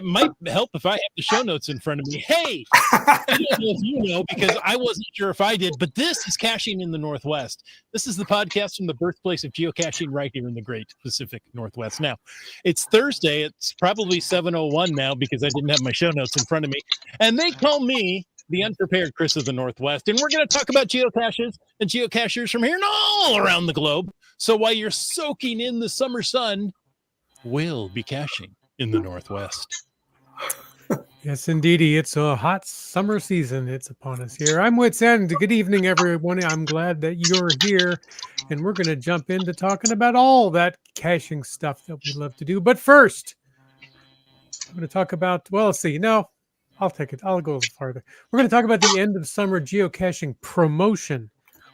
it might help if I have the show notes in front of me. Hey, I don't know if you know, because I wasn't sure if I did, but this is Caching in the Northwest. This is the podcast from the birthplace of geocaching right here in the great Pacific Northwest. Now, it's Thursday. It's probably 7:01 now because I didn't have my show notes in front of me. And they call me the unprepared Chris of the Northwest. And we're going to talk about geocaches and geocachers from here and all around the globe. So while you're soaking in the summer sun, we'll be caching in the Northwest. Yes, indeedy. It's a hot summer season. It's upon us here. I'm Wits End. Good evening, everyone. I'm glad that you're here. And we're going to jump into talking about all that caching stuff that we love to do. But first, I'm going to talk about, well, let's see. No, I'll take it. I'll go a little farther. We're going to talk about the end of summer geocaching promotion.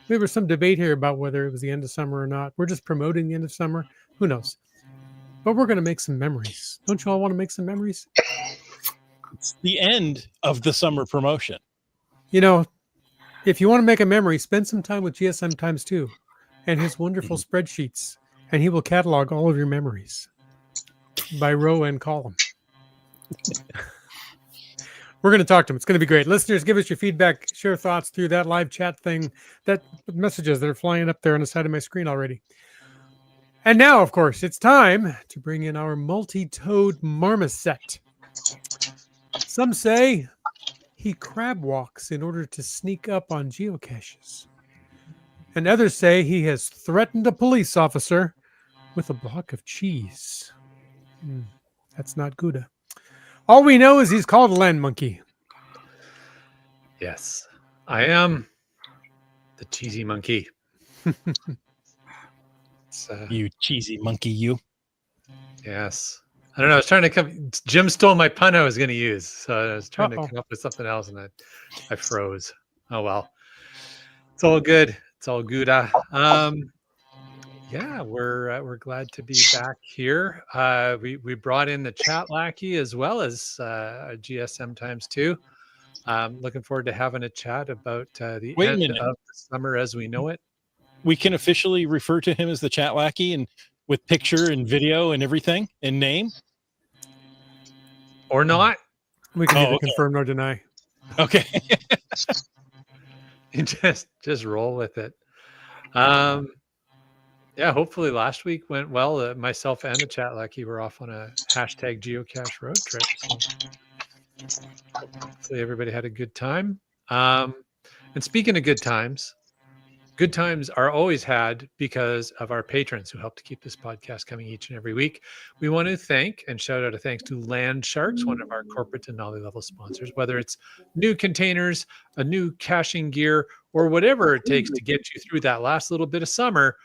There was some debate here about whether it was the end of summer or not. We're just promoting the end of summer. Who knows? But we're going to make some memories. Don't you all want to make some memories? It's the end of the summer promotion. You know, if you want to make a memory, spend some time with GSM times 2 and his wonderful spreadsheets, and he will catalog all of your memories by row and column. We're going to talk to him. It's going to be great. Listeners, give us your feedback, share thoughts through that live chat thing, that messages that are flying up there on the side of my screen already. And now, of course, it's time to bring in our multi-toed marmoset. Some say he crab walks in order to sneak up on geocaches. And others say he has threatened a police officer with a block of cheese. That's not Gouda. All we know is he's called a land monkey. Yes, I am the cheesy monkey. You cheesy monkey, you. Yes. I don't know. I was trying to come. Jim stole my pun I was going to use. So I was trying to come up with something else and I froze. Oh, well. It's all good. It's all good. Yeah, we're glad to be back here. We brought in the chat lackey as well as GSM times 2. Looking forward to having a chat about the end of the summer as we know it. We can officially refer to him as the chat lackey and with picture and video and everything and name? Or not. We can neither confirm nor deny. Okay. just roll with it. Yeah, hopefully last week went well. Myself and the chat lackey were off on a hashtag geocache road trip. So hopefully everybody had a good time. And speaking of good times are always had because of our patrons who help to keep this podcast coming each and every week. We want to thank and shout out a thanks to Land Sharks, one of our corporate Denali level sponsors, whether it's new containers, a new caching gear, or whatever it takes to get you through that last little bit of summer.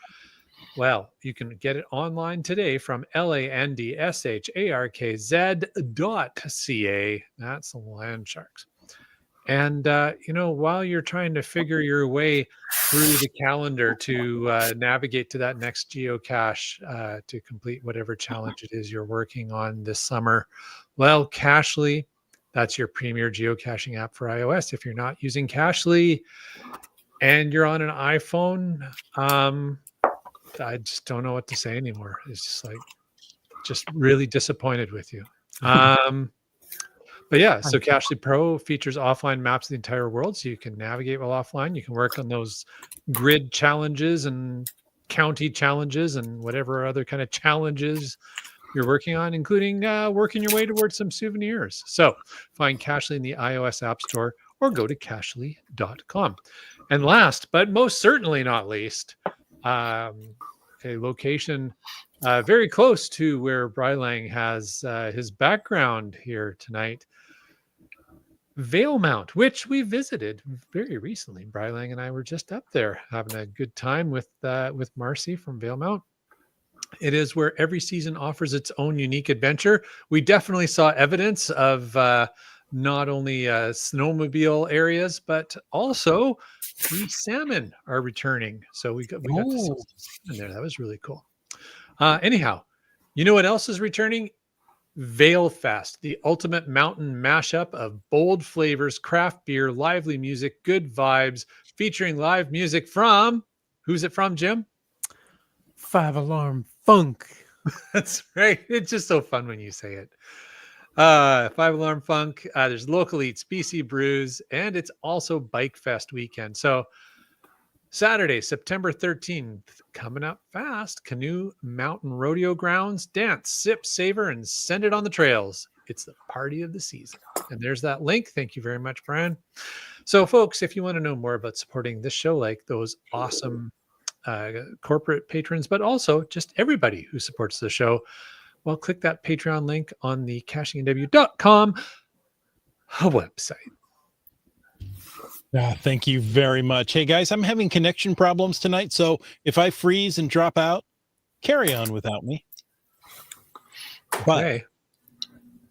Well, you can get it online today from landsharkz.ca. That's the Land Sharks. And, while you're trying to figure your way through the calendar to navigate to that next geocache to complete whatever challenge it is you're working on this summer, well, Cachly, that's your premier geocaching app for iOS. If you're not using Cachly and you're on an iPhone, I just don't know what to say anymore. It's just really disappointed with you. But yeah, so Cachly Pro features offline maps of the entire world, so you can navigate while offline. You can work on those grid challenges and county challenges and whatever other kind of challenges you're working on, including working your way towards some souvenirs. So find Cachly in the iOS App Store or go to cachly.com. And last, but most certainly not least, a location very close to where Brylang has his background here tonight. Valemount, which we visited very recently. Brylang and I were just up there having a good time with Marcy from Valemount. It is where every season offers its own unique adventure. We definitely saw evidence of not only snowmobile areas, but also the salmon are returning. So we got to see some salmon there. That was really cool. Anyhow, you know what else is returning? Valefest, the ultimate mountain mashup of bold flavors, craft beer, lively music, good vibes, featuring live music from, who's it from, Jim? 5 Alarm Funk. That's right. It's just so fun when you say it. Five Alarm Funk. There's Local Eats, BC Brews, and it's also Bike Fest weekend. So Saturday, September 13th, coming up fast. Canoe Mountain Rodeo Grounds. Dance, sip, savor, and send it on the trails. It's the party of the season. And there's that link. Thank you very much, Brian. So, folks, if you want to know more about supporting this show, like those awesome corporate patrons, but also just everybody who supports the show, well, click that Patreon link on the cachingandw.com website. Thank you very much. Hey, guys, I'm having connection problems tonight, so if I freeze and drop out, carry on without me. But Okay.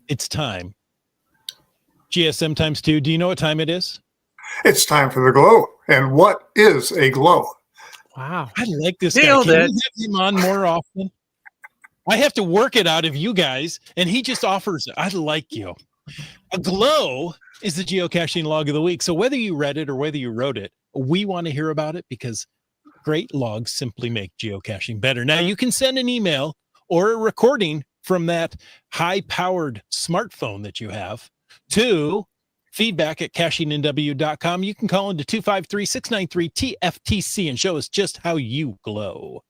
it's time. GSM times 2. Do you know what time it is? It's time for the glow. And what is a glow? Wow. I like this Nailed guy. Can it. we have him on more often? I have to work it out of you guys, and he just offers it. I like you. A glow is the geocaching log of the week. So whether you read it or whether you wrote it, we want to hear about it because great logs simply make geocaching better. Now, you can send an email or a recording from that high-powered smartphone that you have to feedback@cachingandw.com. You can call into 253-693-TFTC and show us just how you glow.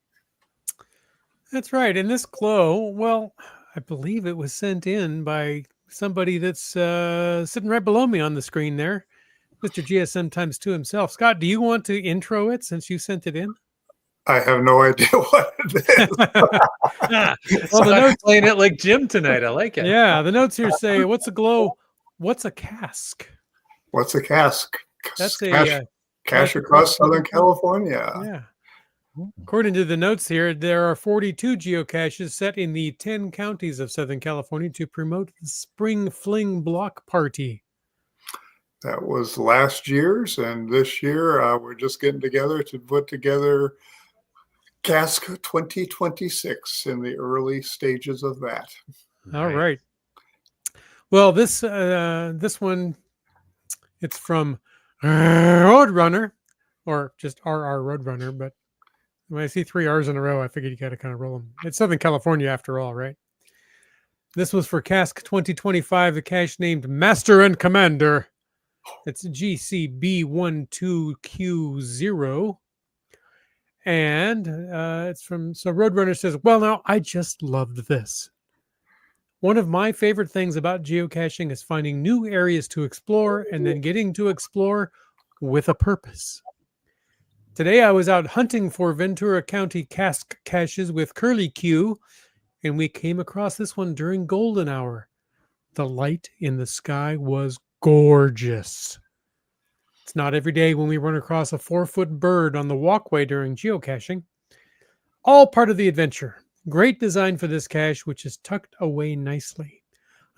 That's right. And this glow, well, I believe it was sent in by somebody that's sitting right below me on the screen there, Mr. GSM times 2 himself. Scott, do you want to intro it since you sent it in? I have no idea what it is. Well, the notes playing it like Jim tonight. I like it. Yeah, the notes here say, what's a glow? What's a cask? What's a cask? That's Cache across Southern California. Yeah. According to the notes here, there are 42 geocaches set in the 10 counties of Southern California to promote the Spring Fling Block Party. That was last year's, and this year we're just getting together to put together Cask 2026 in the early stages of that. All right. Well, this one, it's from Roadrunner, or just RR Roadrunner, but when I see 3 R's in a row, I figured you got to kind of roll them. It's Southern California after all, right? This was for Cask 2025, the cache named Master and Commander. It's GCB12Q0. And it's from, so Roadrunner says, well, now, I just loved this. One of my favorite things about geocaching is finding new areas to explore and then getting to explore with a purpose. Today, I was out hunting for Ventura County cask caches with Curly Q, and we came across this one during golden hour. The light in the sky was gorgeous. It's not every day when we run across a 4-foot bird on the walkway during geocaching. All part of the adventure. Great design for this cache, which is tucked away nicely.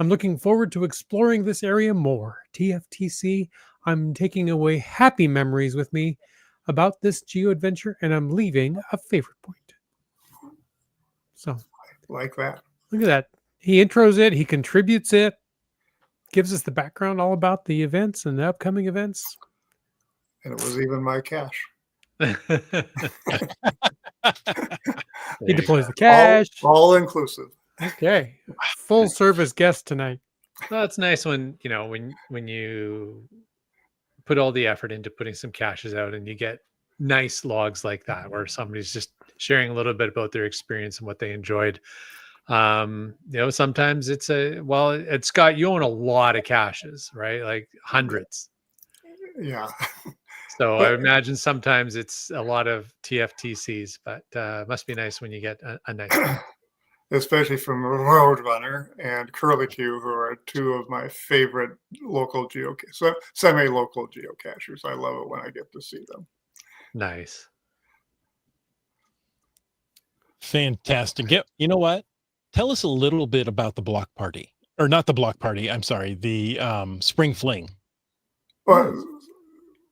I'm looking forward to exploring this area more. TFTC, I'm taking away happy memories with me about this geo adventure, and I'm leaving a favorite point. So, Like that. look at that. He intros it, he contributes it, gives us the background all about the events and the upcoming events. And it was even my cache. He deploys the cache. All inclusive. Okay. Full service guest tonight. Well, it's nice when when you put all the effort into putting some caches out and you get nice logs like that where somebody's just sharing a little bit about their experience and what they enjoyed. Sometimes it's at Scott, you own a lot of caches, right? Like hundreds. Yeah. So I imagine sometimes it's a lot of TFTCs, but it must be nice when you get a nice one. Especially from Roadrunner and Curly Q, who are 2 of my favorite local semi-local geocachers. I love it when I get to see them. Nice. Fantastic. Yep. You know what? Tell us a little bit about the block party. Or not the block party. I'm sorry. The Spring Fling. Well,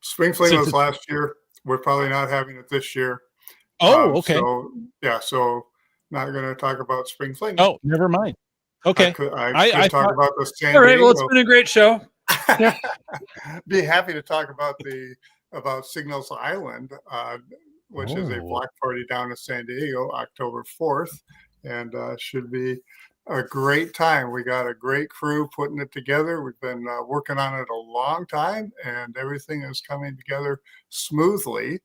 Spring Fling Since was last year. We're probably not having it this year. Oh, okay. So not going to talk about Spring Fling. Oh, never mind. Okay. I could I talk thought- about the San All right. Well, it's Diego. been a great show. Be happy to talk about about Signals Island, which is a block party down in San Diego, October 4th, and should be a great time. We got a great crew putting it together. We've been working on it a long time, and everything is coming together smoothly.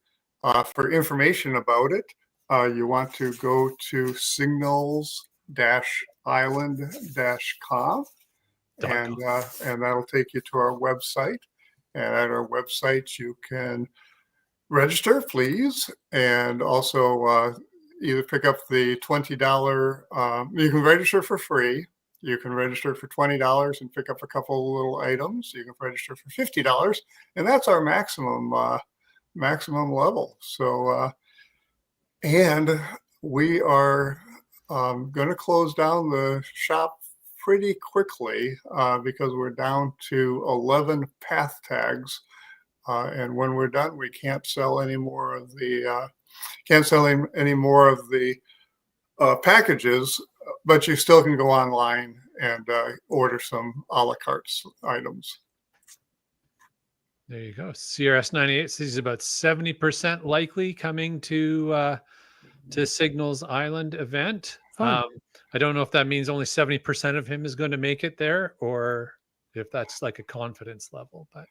For information about it, you want to go to signals-island-com, and that'll take you to our website. And at our website, you can register, please, and also either pick up the $20. You can register for free. You can register for $20 and pick up a couple of little items. You can register for $50, and that's our maximum level. So, and we are going to close down the shop pretty quickly because we're down to 11 path tags. And when we're done, we can't sell any more of the packages, but you still can go online and order some a la carte items. There you go. CRS98 says he's about 70% likely coming to Signals Island event. I don't know if that means only 70% of him is going to make it there, or if that's like a confidence level, but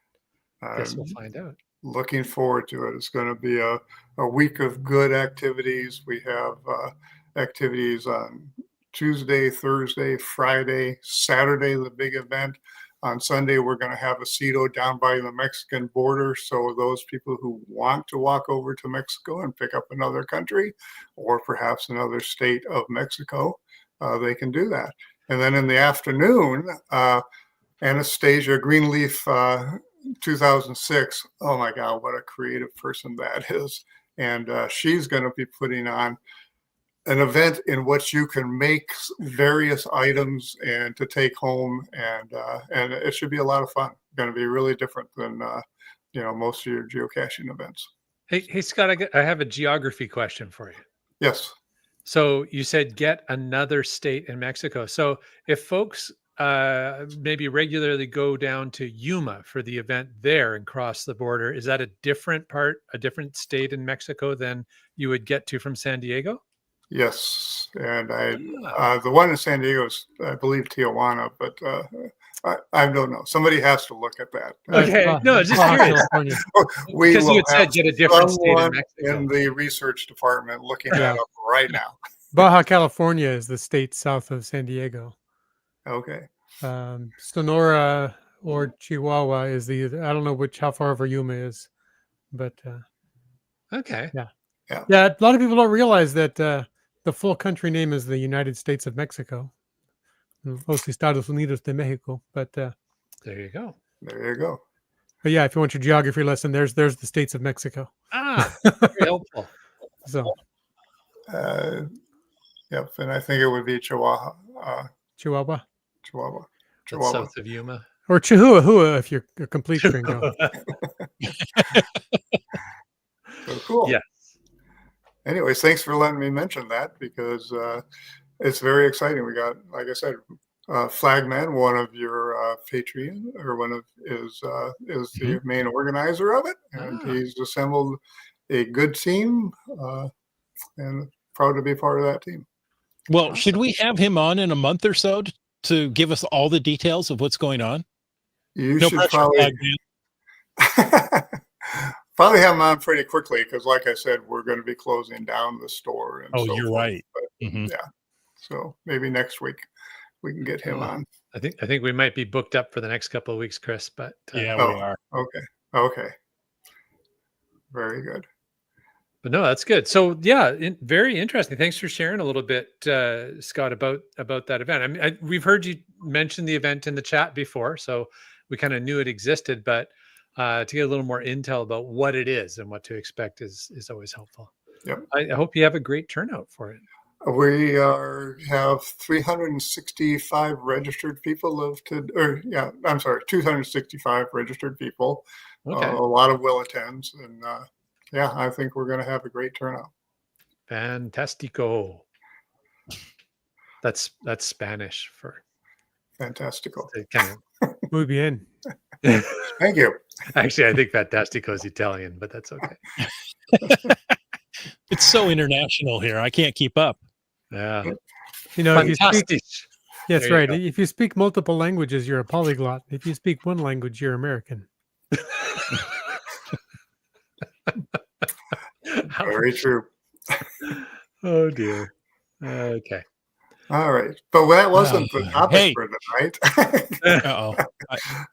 I guess we'll find out. Looking forward to it. It's going to be a week of good activities. We have activities on Tuesday, Thursday, Friday, Saturday, the big event. On Sunday, we're going to have a CETO down by the Mexican border. So those people who want to walk over to Mexico and pick up another country or perhaps another state of Mexico, they can do that. And then in the afternoon, Anastasia Greenleaf 2006. Oh my God, what a creative person that is. And she's going to be putting on an event in which you can make various items and to take home, and it should be a lot of fun. Going to be really different than most of your geocaching events. Hey Scott, I have a geography question for you. Yes. So you said get another state in Mexico. So if folks maybe regularly go down to Yuma for the event there and cross the border, is that a different state in Mexico than you would get to from San Diego? Yes, and the one in San Diego is, I believe, Tijuana, but I don't know. Somebody has to look at that. Okay, no, just curious. Because you had said get a different state in Mexico. In the research department looking that up right now. Baja California is the state south of San Diego. Okay. Sonora or Chihuahua is I don't know how far over Yuma is, but okay. Yeah. A lot of people don't realize that the full country name is the United States of Mexico, Los Estados Unidos de Mexico. But there you go. There you go. But yeah, if you want your geography lesson, there's the states of Mexico. Very helpful. So. Yep, and I think it would be Chihuahua. Chihuahua. That's south of Yuma. Or Chihuahua if you're a complete gringo. So cool. Yeah. Anyways, thanks for letting me mention that because it's very exciting. We got, like I said, Flagman, one of your Patreon, or one of is the main organizer of it, and he's assembled a good team, and proud to be part of that team. Well, should we have him on in a month or so to give us all the details of what's going on? You should probably probably have him on pretty quickly because, like I said, we're going to be closing down the store. And you're right. But, yeah, so maybe next week we can get him on. I think we might be booked up for the next couple of weeks, Chris. But we are. Okay. Very good. But no, that's good. So yeah, very interesting. Thanks for sharing a little bit, Scott, about that event. I mean, we've heard you mention the event in the chat before, so we kind of knew it existed, but to get a little more intel about what it is and what to expect is always helpful. Yep. I hope you have a great turnout for it. We have 365 registered people 265 registered people. Okay. A lot of will attends, and I think we're going to have a great turnout. Fantastico. That's Spanish for fantastico. Muy bien. Thank you. Actually, I think fantastico is Italian, but that's okay. It's so international here. I can't keep up. Yeah. If you Yes, There you right. go. If you speak multiple languages, you're a polyglot. If you speak one language, you're American. Very true. Oh dear. Okay. All right. But that wasn't the topic Hey. for tonight. Uh-oh.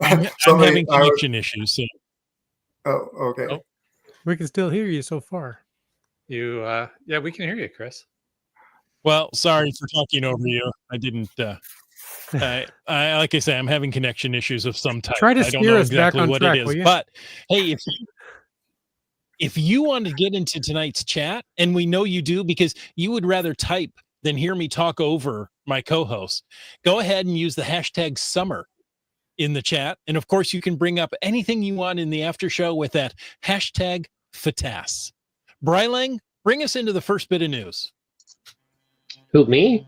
I'm Somebody, having connection issues. So oh, okay. Oh. We can still hear you so far. You yeah, we can hear you, Chris. well, sorry for talking over you. I didn't I like I say, I'm having connection issues of some type. Try to I don't steer know us back exactly on what track, it will is. you? But hey, if you want to get into tonight's chat, and we know you do because you would rather type than hear me talk over my co-host, go ahead and use the hashtag summer in the chat. And of course, you can bring up anything you want in the after show with that hashtag FATAS. Brylang, bring us into the first bit of news. Who, me?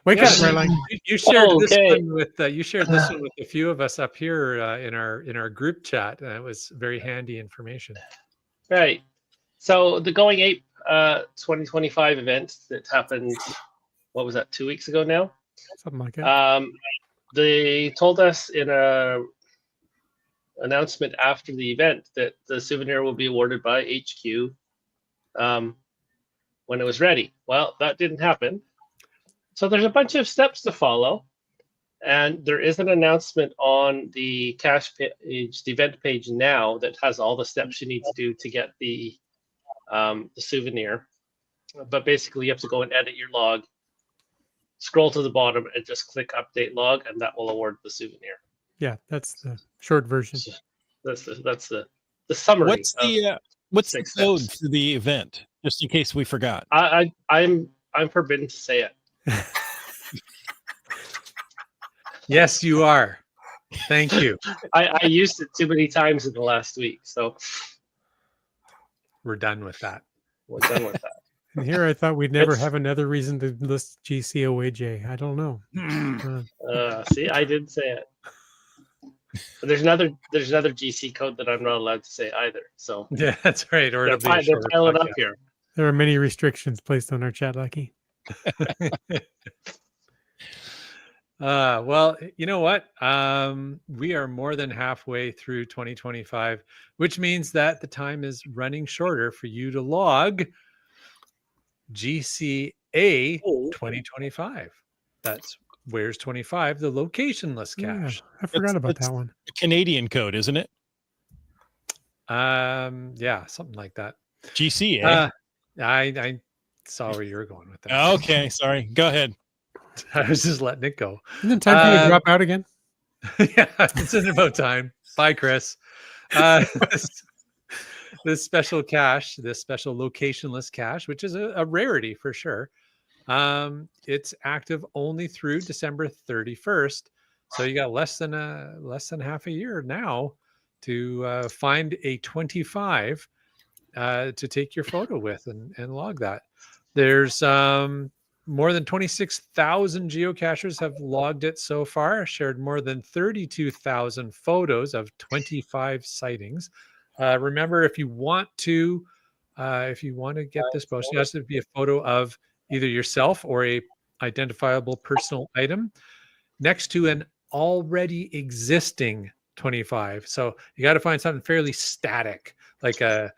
Wake up, Brylang. You shared this Okay. one with you shared this one with a few of us up here in our group chat, and it was very handy information. Right. So the Going Ape 2025 event that happened, what was that, 2 weeks ago now? Something like that. They told us in a announcement after the event that the souvenir will be awarded by HQ when it was ready. Well, that didn't happen. So there's a bunch of steps to follow. And there is an announcement on the cache page, the event page now, that has all the steps you need to do to get the souvenir. But basically, you have to go and edit your log, scroll to the bottom, and just click update log, and that will award the souvenir. Yeah, that's the short version. So that's the summary. What's the 6 code steps. for the event? Just in case we forgot. I'm forbidden to say it. Yes, you are. Thank you. I used it too many times in the last week, so We're done with that. we're done with that. And here I thought we'd never It's- have another reason to list GCOAJ. I don't know. See, I didn't say it. But there's another GC code that I'm not allowed to say either. So Yeah, that's right. Or they're, it'll be a they're shorter piling up podcast. here. There are many restrictions placed on our chat, Lucky. Well, you know what? We are more than halfway through 2025, which means that the time is running shorter for you to log GCA 2025. That's Where's 25, the locationless Yeah, cache. I forgot about it's- that one. A Canadian code, isn't it? Yeah, something like that. GCA. I saw where you were going with that. Okay, sorry. Go ahead. I was just letting it go. Isn't it time for you to drop out again? Yeah, it's in about time. Bye, Chris. This special cache, this special locationless cache, which is a rarity for sure. It's active only through December 31st. So you got less than half a year now to find a 25 to take your photo with and log that. There's more than 26,000 geocachers have logged it so far, shared more than 32,000 photos of 25 sightings. Remember, if you want to get this posted, it has to be a photo of either yourself or a identifiable personal item next to an already existing 25. So you got to find something fairly static, like a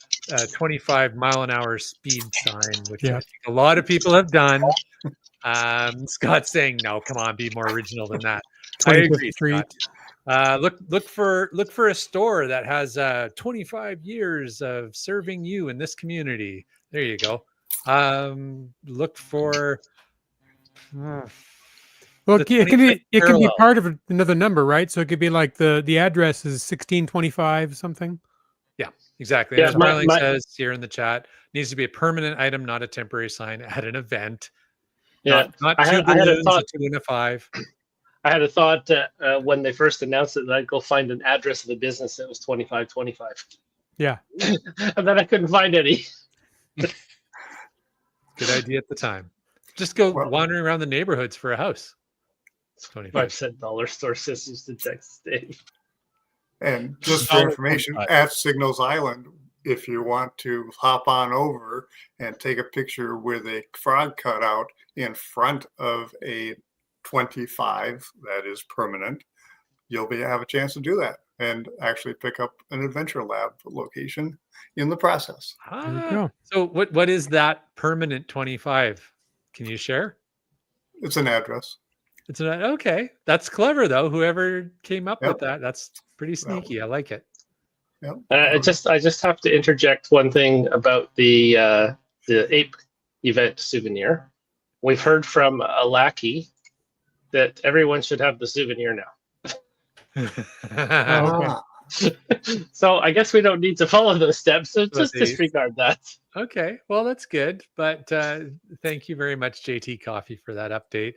25 mile an hour speed sign, which I think a lot of people have done. Scott's saying, no, come on, be more original than that. I agree, Scott. Look for a store that has 25 years of serving you in this community. There you go. Look for Well, the it can 25th be parallel. part of another number, right? So it could be like the address is 1625 something. Exactly. Yeah, As Marlene says here in the chat, needs to be a permanent item, not a temporary sign at an event. Yeah, Not I two had a balloons, thought. a 2 and a 5. I had a thought when they first announced it that I'd go find an address of a business that was 2525. Yeah. And then I couldn't find any. Good idea at the time. Just go wandering around the neighborhoods for a house. It's 25. 5-cent dollar store systems to Texas Dave. And just for information, at Signals Island, if you want to hop on over and take a picture with a frog cutout in front of a 25 that is permanent, you'll have a chance to do that and actually pick up an Adventure Lab location in the process. There we go. So what is that permanent 25? Can you share? It's an address. It's not okay. That's clever though. Whoever came up with Yep. that's pretty sneaky. I like it. Yep. I just have to interject one thing about the ape event souvenir. We've heard from a lackey that everyone should have the souvenir now. Oh, okay. So I guess we don't need to follow those steps. So just Indeed. disregard that. Okay, well, that's good. But thank you very much, JT Coffee, for that update.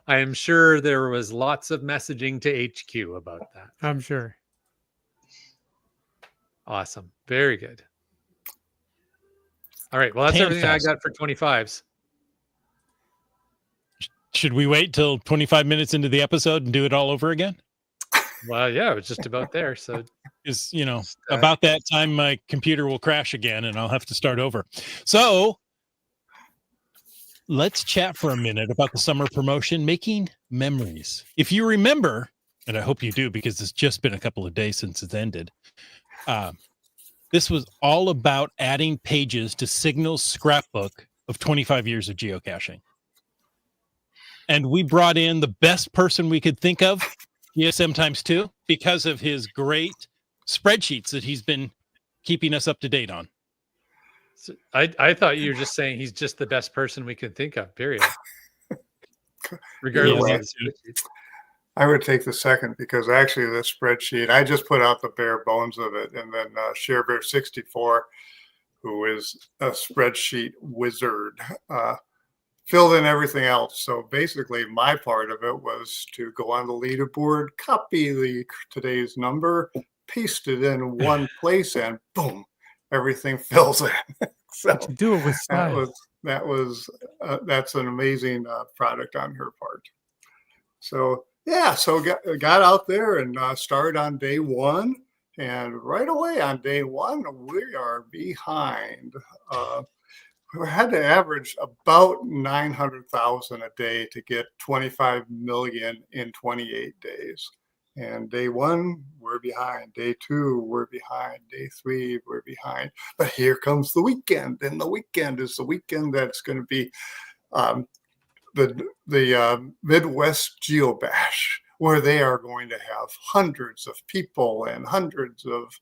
I am sure there was lots of messaging to HQ about that. I'm sure. Awesome. Very good. All right. Well, that's everything I got for 25s. Should we wait till 25 minutes into the episode and do it all over again? Well, yeah, it was just about there. So, Because, about that time, my computer will crash again and I'll have to start over. So let's chat for a minute about the summer promotion, Making Memories. If you remember, and I hope you do because it's just been a couple of days since it's ended, this was all about adding pages to Signal's scrapbook of 25 years of geocaching. And we brought in the best person we could think of, ESM times 2, because of his great spreadsheets that he's been keeping us up to date on. so I thought you were just saying he's just the best person we could think of, period. Regardless Yeah. of the spreadsheet. I would take the second because actually the spreadsheet, I just put out the bare bones of it. And then ShareBear64, who is a spreadsheet wizard, filled in everything else. So basically my part of it was to go on the leaderboard, copy today's number, paste it in one place, and boom, everything fills in. So Do it with style. that's an amazing product on her part. So yeah, so got out there and started on day one, and right away on day one we are behind. We had to average about 900,000 a day to get 25 million in 28 days. And day one, we're behind. Day two, we're behind. Day three, we're behind. But here comes the weekend, and the weekend is the weekend that's going to be the Midwest Geobash, where they are going to have hundreds of people and hundreds of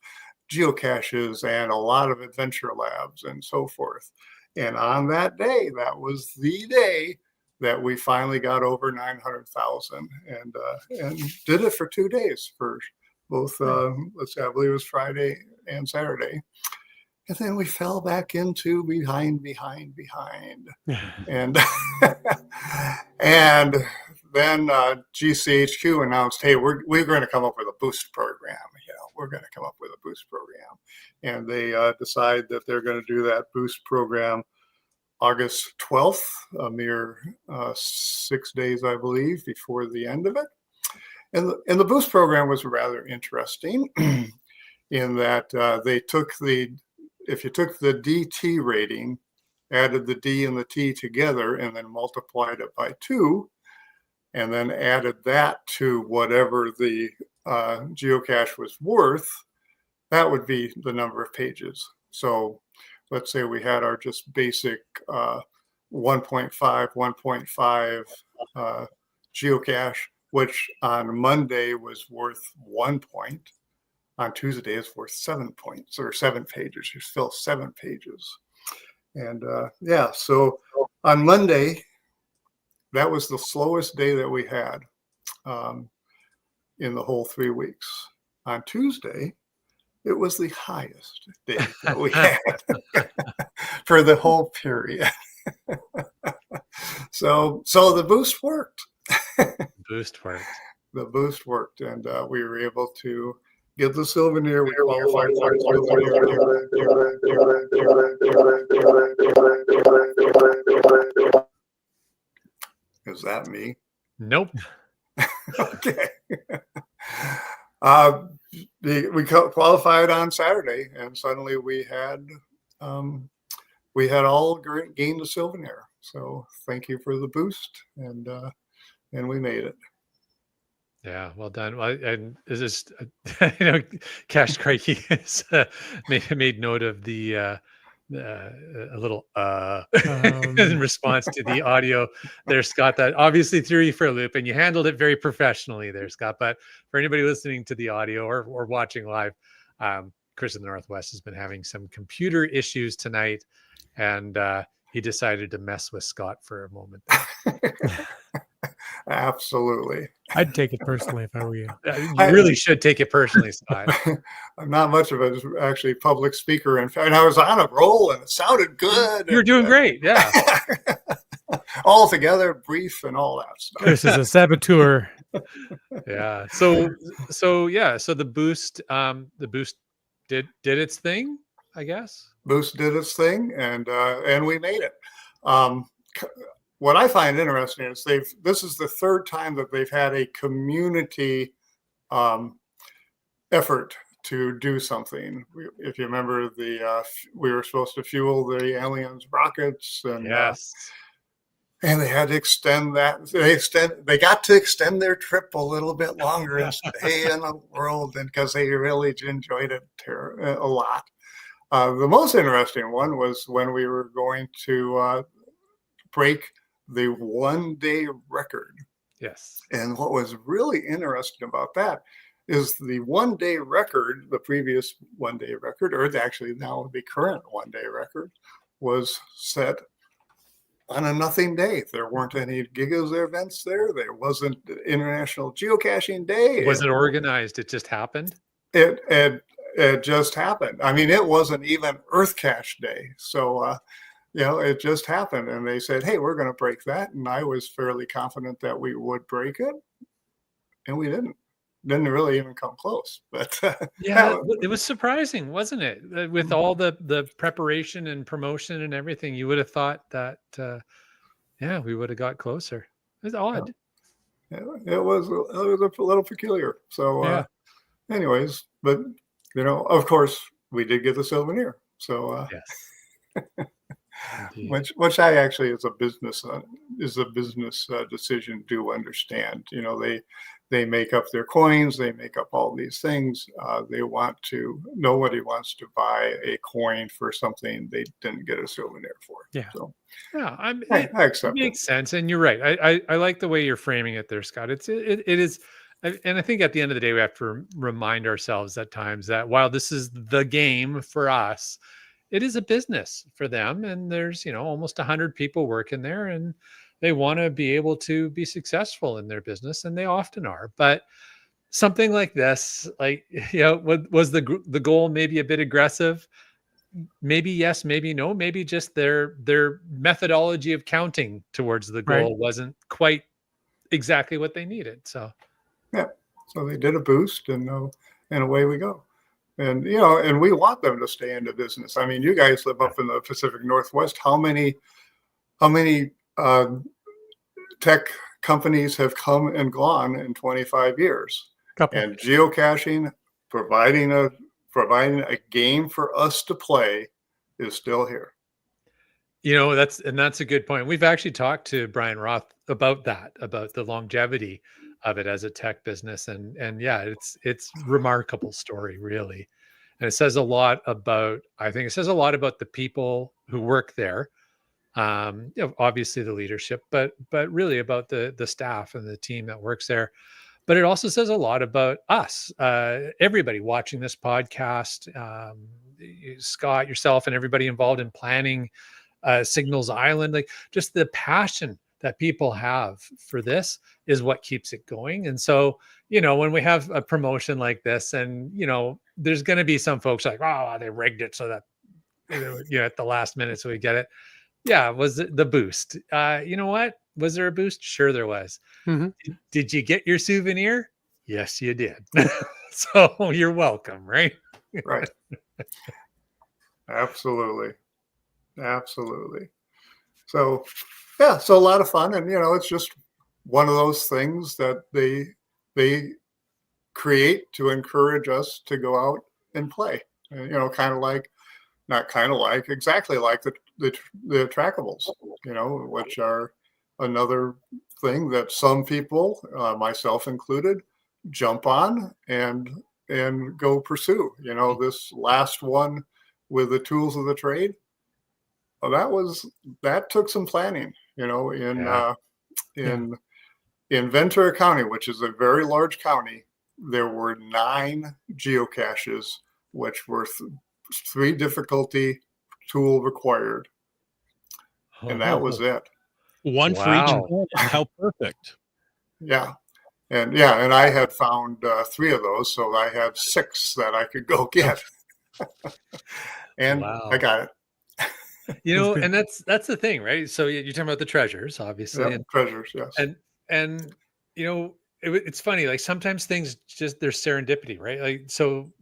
geocaches and a lot of adventure labs and so forth. And on that day, that was the day that we finally got over 900,000 and did it for 2 days for both, let's see, I believe it was Friday and Saturday. And then we fell back into behind. And and then GCHQ announced, hey, we're going to come up with a boost program. We're going to come up with a boost program. And they decide that they're going to do that boost program August 12th, a mere 6 days, I believe, before the end of it. And the boost program was rather interesting in that they took if you took the DT rating, added the D and the T together, and then multiplied it by 2, and then added that to whatever the geocache was worth, that would be the number of pages. So let's say we had our just basic 1.5 geocache, which on Monday was worth 1 point. On Tuesday, it's worth 7 points or 7 pages. You fill 7 pages. And so on Monday, that was the slowest day that we had in the whole 3 weeks. On Tuesday, it was the highest day that we had for the whole period. So the boost worked. Boost worked. The boost worked, and we were able to get the souvenir. We qualified for the souvenir. Is that me? Nope. Okay. qualified on Saturday, and suddenly we had all gained a souvenir. So thank you for the boost, and we made it. Yeah, well done. Well, and is this, Cash Crikey has made note of the a little in response to the audio there, Scott. That obviously threw you for a loop, and you handled it very professionally there, Scott. But for anybody listening to the audio or watching live, Chris in the Northwest has been having some computer issues tonight, and he decided to mess with Scott for a moment there. Absolutely. I'd take it personally if I were you. You really should take it personally, Scott. I'm not much of a actually public speaker. In fact, I was on a roll and it sounded good. You're doing great. Yeah. All together, brief and all that stuff. Chris is a saboteur. Yeah. So the boost did its thing, I guess. Boost did its thing, and we made it. What I find interesting is this is the third time that they've had a community effort to do something. If you remember, we were supposed to fuel the aliens' rockets, and yes, and they had to extend that. They got to extend their trip a little bit longer and stay in the world, and because they really enjoyed it a lot. The most interesting one was when we were going to break the 1-day record. Yes. And what was really interesting about that is the 1-day record, the previous 1-day record, or actually now the current 1-day record, was set on a nothing day. There weren't any gigas events there. There wasn't International Geocaching Day. Was it organized? It just happened? It just happened. I mean, it wasn't even Earth Cache Day. So, it just happened, and they said, "Hey, we're going to break that," and I was fairly confident that we would break it, and we didn't. Didn't really even come close. But yeah, it was surprising, wasn't it? With all the preparation and promotion and everything, you would have thought that, we would have got closer. It was odd. Yeah, it was a little peculiar. So, anyways, but of course, we did get the souvenir. So, yes. Which I actually, as a business decision, do understand. They make up their coins, they make up all these things. Nobody wants to buy a coin for something they didn't get a souvenir for. Yeah. So I accept it. Makes sense, and you're right. I like the way you're framing it there, Scott. It is. And I think at the end of the day, we have to remind ourselves at times that while this is the game for us, it is a business for them, and there's almost 100 people working there, and they want to be able to be successful in their business, and they often are. But something like this, was the goal maybe a bit aggressive? Maybe yes, maybe no. Maybe just their methodology of counting towards the goal wasn't quite exactly what they needed. So so they did a boost, and away we go. And and we want them to stay in the business. I mean, you guys live up in the Pacific Northwest. How many tech companies have come and gone in 25 years? And geocaching, providing a game for us to play, is still here. That's a good point. We've actually talked to Brian Roth about the longevity of it as a tech business, and yeah, it's remarkable story, really. And it says a lot about, I think it says a lot about the people who work there. Obviously the leadership, but really about the staff and the team that works there. But it also says a lot about us, everybody watching this podcast, Scott, yourself, and everybody involved in planning Signals Island. Like, just the passion that people have for this is what keeps it going. And so, when we have a promotion like this, and there's going to be some folks like, oh, they rigged it so that at the last minute so we get it. Yeah, was it the boost? You know what? Was there a boost? Sure, there was. Mm-hmm. Did you get your souvenir? Yes, you did. So you're welcome, right? Right. Absolutely. So, so a lot of fun, and it's just one of those things that they create to encourage us to go out and play. You know, kind of like, not kind of like, exactly like the trackables, you know, which are another thing that some people, myself included, jump on and go pursue. You know, this last one with the tools of the trade, well, that took some planning. You know, in Ventura County, which is a very large county, there were 9 geocaches, which were 3 difficulty tool required, and that was it. One for each Wow. planet. How perfect. Yeah. And I had found 3 of those, so I had 6 that I could go get. And Wow. I got it. You know, good. and that's the thing, right? So you're talking about the treasures, obviously, Yep, treasures, yes. and you know, it's funny. Like sometimes things just there's serendipity, right? Like so,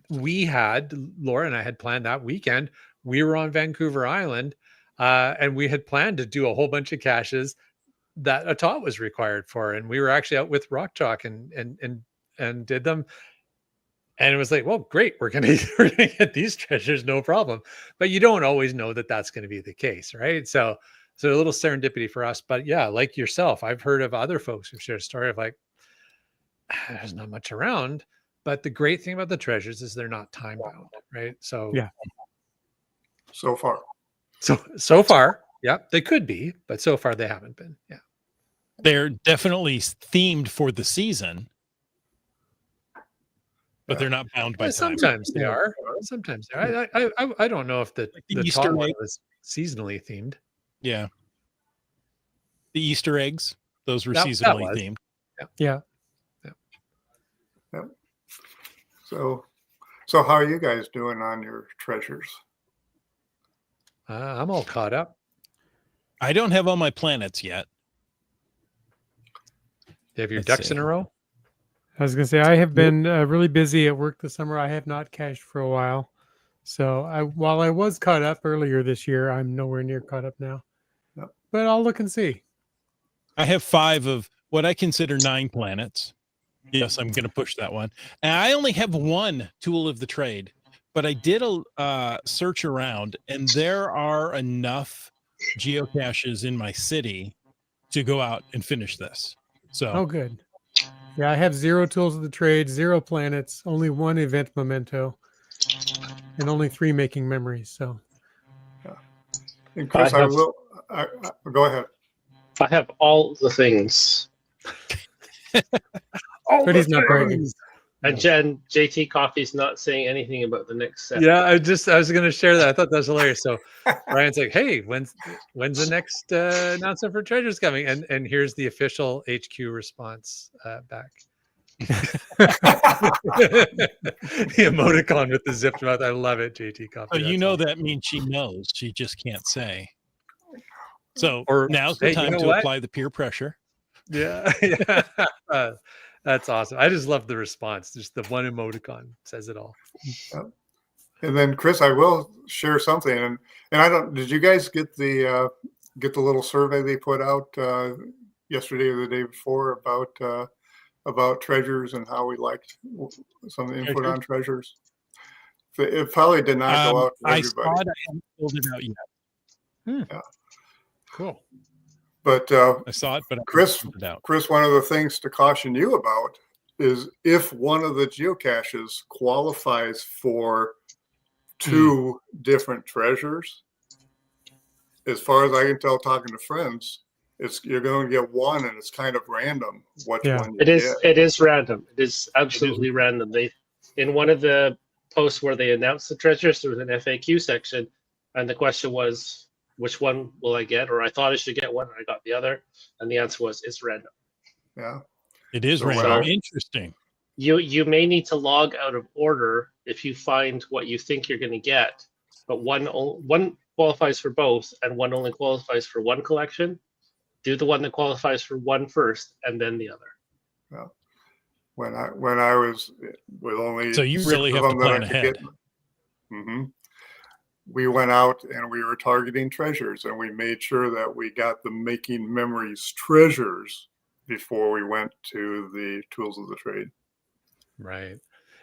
Laura and I had planned that weekend. We were on Vancouver Island, and we had planned to do a whole bunch of caches that a tot was required for, and we were actually out with Rock Chalk and did them. And it was like, well, great, we're gonna get these treasures, no problem. But you don't always know that that's going to be the case, right? So a little serendipity for us. But yeah, like yourself, I've heard of other folks who share a story of like, there's not much around. But the great thing about the treasures is they're not time bound, right? So Yeah. So far. So far, yeah, they could be, but so far they haven't been. Yeah. They're definitely themed for the season, but they're not bound by Yeah, time. sometimes they are. Sometimes they are. I don't know if the the top Easter one egg. was seasonally themed. Yeah. The Easter eggs, those were That seasonally was. themed. Yeah. Yep. So how are you guys doing on your treasures? I'm all caught up. I don't have all my planets yet. You have your Let's ducks see. in a row? I was going to say, I have been really busy at work this summer. I have not cached for a while. So while I was caught up earlier this year, I'm nowhere near caught up now. Yep. But I'll look and see. I have 5 of what I consider 9 planets. Yes, I'm going to push that one. And I only have 1 tool of the trade, but I did a search around, and there are enough geocaches in my city to go out and finish this. So, Oh, good. Yeah, I have 0 tools of the trade, 0 planets, only 1 event memento, and only 3 making memories. So, And Chris, I have- go ahead. I have all the things. but he's not bragging. And JT Coffee's not saying anything about the next set. Yeah, I was going to share that. I thought that was hilarious. So Ryan's like, "Hey, when's the next announcement for treasures coming?" And here's the official HQ response back. The emoticon with the zipped mouth. I love it, JT Coffee. so you That's know awesome. that means she knows. She just can't say. So Or, now's the hey, you time know to what? apply the peer pressure. Yeah, yeah. That's awesome. I just love the response. Just the one emoticon says it all. And then Chris, I will share something. And I don't. Did you guys get the little survey they put out yesterday or the day before about treasures and how we liked some input on treasures? It probably did not go out to I everybody. saw it. I haven't filled it out yet. Yeah. Cool. But I saw it, but I haven't Chris, filled it out. one of the things to caution you about is if one of the geocaches qualifies for 2 different treasures, as far as I can tell, talking to friends, you're going to get one, and it's kind of random which one you It is. get. It is random. It is absolutely random. They, in one of the posts where they announced the treasures, there was an FAQ section, and the question was, which one will I get? Or I thought I should get one, and I got the other, and the answer was, it's random. Yeah. It is So random. so- Interesting. You may need to log out of order if you find what you think you're going to get, but one qualifies for both, and one only qualifies for one collection. Do the one that qualifies for one first, and then the other. When I was with only So you 6 really of have to them that I plan could ahead. get. Mhm. We went out and we were targeting treasures, and we made sure that we got the making memories treasures before we went to the tools of the trade. Right.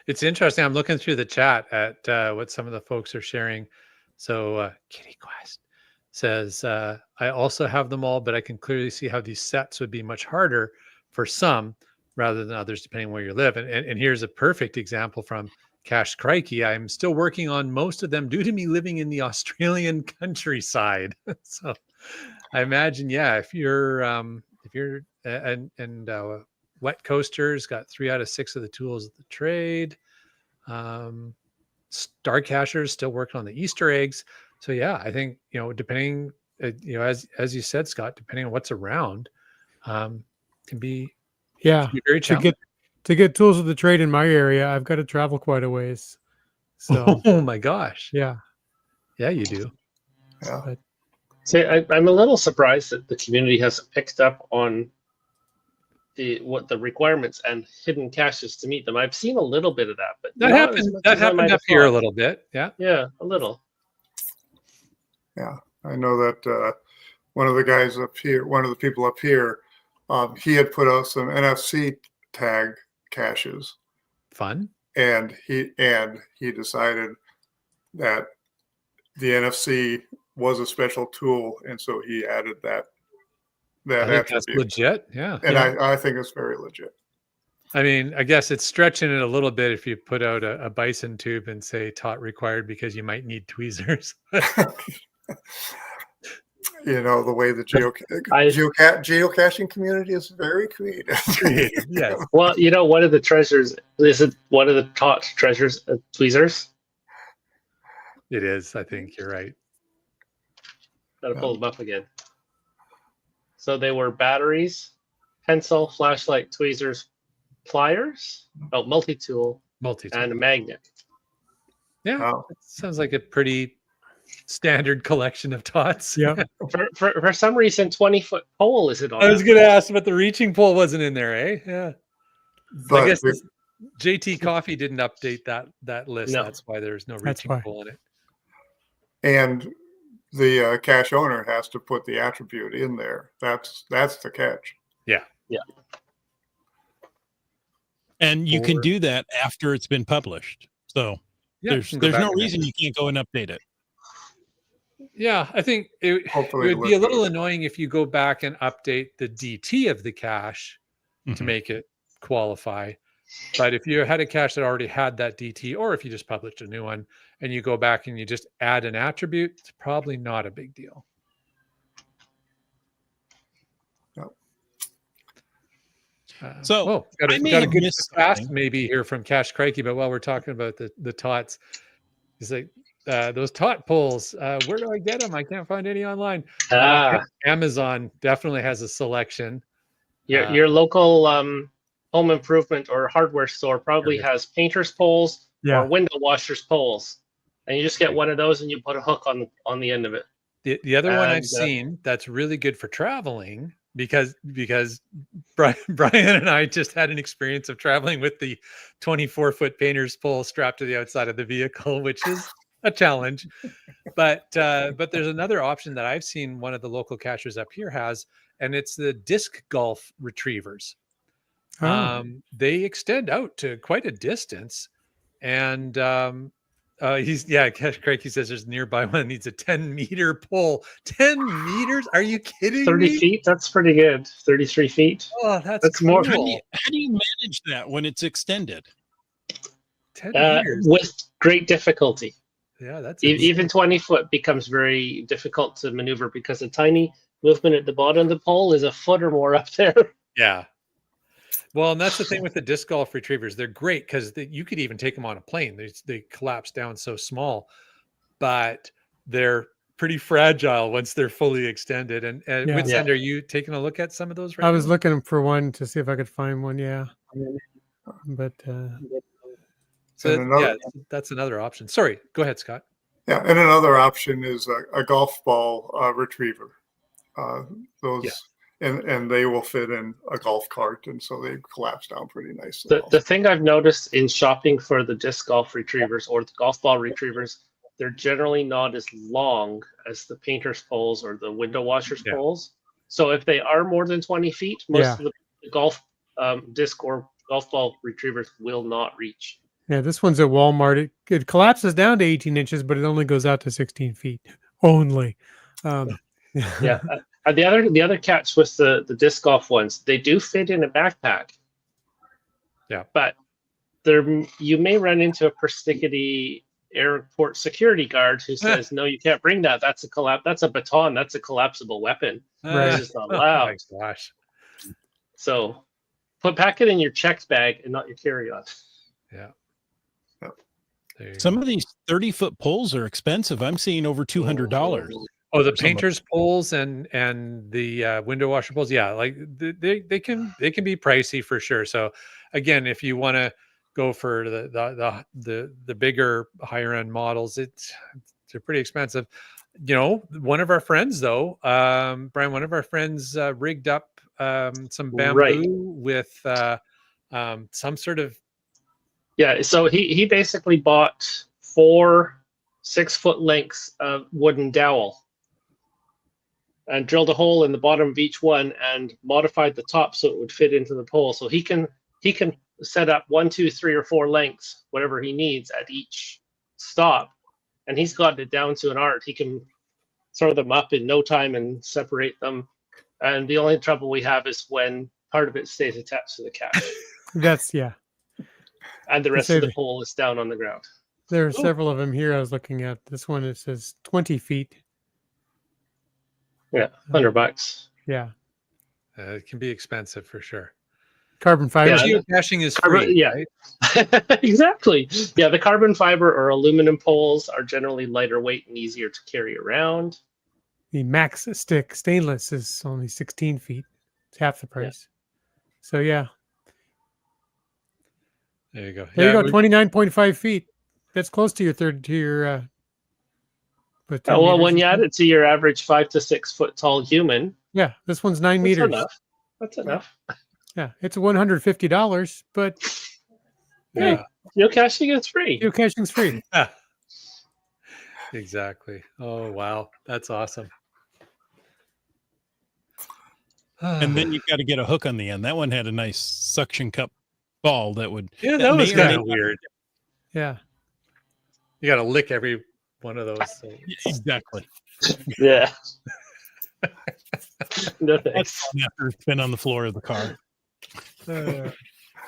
It's interesting. I'm looking through the chat at what some of the folks are sharing. So Kitty Quest says, I also have them all, but I can clearly see how these sets would be much harder for some rather than others, depending on where you live. And here's a perfect example from Cash Crikey. I'm still working on most of them due to me living in the Australian countryside. So I imagine, yeah, if you're Wet Coasters got 3 out of 6 of the tools of the trade. Star Cachers still working on the Easter eggs. So yeah, I think, depending, as you said, Scott, depending on what's around, can be Yeah. very challenging. To get tools of the trade in my area, I've got to travel quite a ways. So Oh my gosh. yeah. Yeah, you do. Yeah. But See, I'm a little surprised that the community has picked up on what the requirements and hidden caches to meet them. I've seen a little bit of that, but That not happened. as much That as I happened might up have here a thought. little bit. Yeah. Yeah, a little. Yeah. I know that one of the guys up here, one of the people up here, he had put out some NFC tag caches, Fun. and he decided that the NFC was a special tool, and so he added that I think that's attribute. legit. Yeah. And I think it's very legit. I mean, I guess it's stretching it a little bit if you put out a bison tube and say tot required because you might need tweezers. The way the geocaching community is very creative. Yes. Well, one of the treasures, is it one of the top treasures, tweezers? It is. I think you're right. Gotta pull them up again. So they were batteries, pencil, flashlight, tweezers, pliers, multi-tool, and a magnet. Yeah, Wow. it sounds like a pretty standard collection of tots. yeah. For some reason, 20-foot pole isn't on. I was that going to list. ask, but the reaching pole wasn't in there, eh? Yeah. But I guess JT Coffee didn't update that list. No. That's why there's no That's reaching why. pole in it. and the cache owner has to put the attribute in there. That's the catch. Yeah. And you can do that after it's been published. So Yeah, there's no reason you can't go and update it. Yeah, I think it Hopefully would be a little annoying if you go back and update the DT of the cache to Mhm. make it qualify. But if you had a cache that already had that DT, or if you just published a new one and you go back and you just add an attribute, it's probably not a big deal. So, got I may a have good missed fast something. maybe here from Cash Crikey, but while we're talking about the tots, he's like, those tot poles, where do I get them? I can't find any online. Amazon definitely has a selection. Your local home improvement or hardware store probably has painters poles or window washers poles, and you just get one of those and you put a hook on the end of it. The other one I've seen that's really good for traveling, because Brian and I just had an experience of traveling with the 24-foot painter's pole strapped to the outside of the vehicle, which is a challenge. But there's another option that I've seen one of the local cachers up here has, and it's the disc golf retrievers. They extend out to quite a distance, and Craig, he says there's nearby one that needs a 10-meter pole. 10 meters? Are you kidding 30 me? feet? That's pretty good. 33 feet. Oh, that's cool. more. How do you manage that when it's extended? 10 meters. With great difficulty. Yeah, that's even 20 foot becomes very difficult to maneuver because a tiny movement at the bottom of the pole is a foot or more up there. Yeah. Well, and that's the thing with the disc golf retrievers. They're great because you could even take them on a plane. They collapse down so small, but they're pretty fragile once they're fully extended. And Whitsend, are you taking a look at some of those right now? I was looking for one to see if I could find one. Yeah. But that's another option. Sorry, go ahead, Scott. Yeah, and another option is a golf ball retriever. And they will fit in a golf cart, and so they collapse down pretty nicely. The thing I've noticed in shopping for the disc golf retrievers or the golf ball retrievers, they're generally not as long as the painter's poles or the window washer's poles. So if they are more than 20 feet, most of the golf disc or golf ball retrievers will not reach. Yeah, this one's at Walmart. It collapses down to 18 inches, but it only goes out to 16 feet only. Yeah. And the other catch with the disc golf ones, they do fit in a backpack. Yeah. But you may run into a persnickety airport security guard who says, "No, you can't bring that. That's a baton. That's a collapsible weapon. Right. It's just not allowed." Oh my gosh. So pack it in your checked bag and not your carry-on. Yeah. There you Some go. of these 30-foot poles are expensive. I'm seeing over $200. Oh, the some of- painter's poles and the window washer poles. Yeah, like they can be pricey for sure. So again, if you want to go for the bigger higher end models, they're pretty expensive. You know, one of our friends though, Brian, one of our friends rigged up some bamboo Right. with some sort of Yeah, so he basically bought 4 6-foot lengths of wooden dowel and drilled a hole in the bottom of each one and modified the top so it would fit into the pole. So he can set up 1, 2, 3, or 4 lengths, whatever he needs at each stop, and he's got it down to an art. He can throw them up in no time and separate them. And the only trouble we have is when part of it stays attached to the cache That's yeah. and the rest say of the that- pole is down on the ground. There are several of them here. I was looking at this one. It says 20 feet. Yeah, $100. Yeah, it can be expensive for sure. carbon fiber. Yeah. Geocaching is Carbon- free. yeah. Right? Exactly. Yeah, the carbon fiber or aluminum poles are generally lighter weight and easier to carry around. The max stick stainless is only 16 feet. It's half the price. So yeah, There you go. there Yeah, you go. 29.5 feet. That's close to your third to your. But 10 Well, meters when is you add good. it to your average 5 to 6 foot tall human, Yeah, this one's 9 that's meters. enough. That's enough. Yeah, it's $150, but yeah. Geocaching is free. geocaching's free. Exactly. Oh wow, that's awesome. And then you've got to get a hook on the end. That one had a nice suction cup ball that would. yeah, that was may or may kind of not- weird. Yeah, You got to lick every one of those. So. Exactly. Yeah. No That's thanks. fun after it's been on the floor of the car.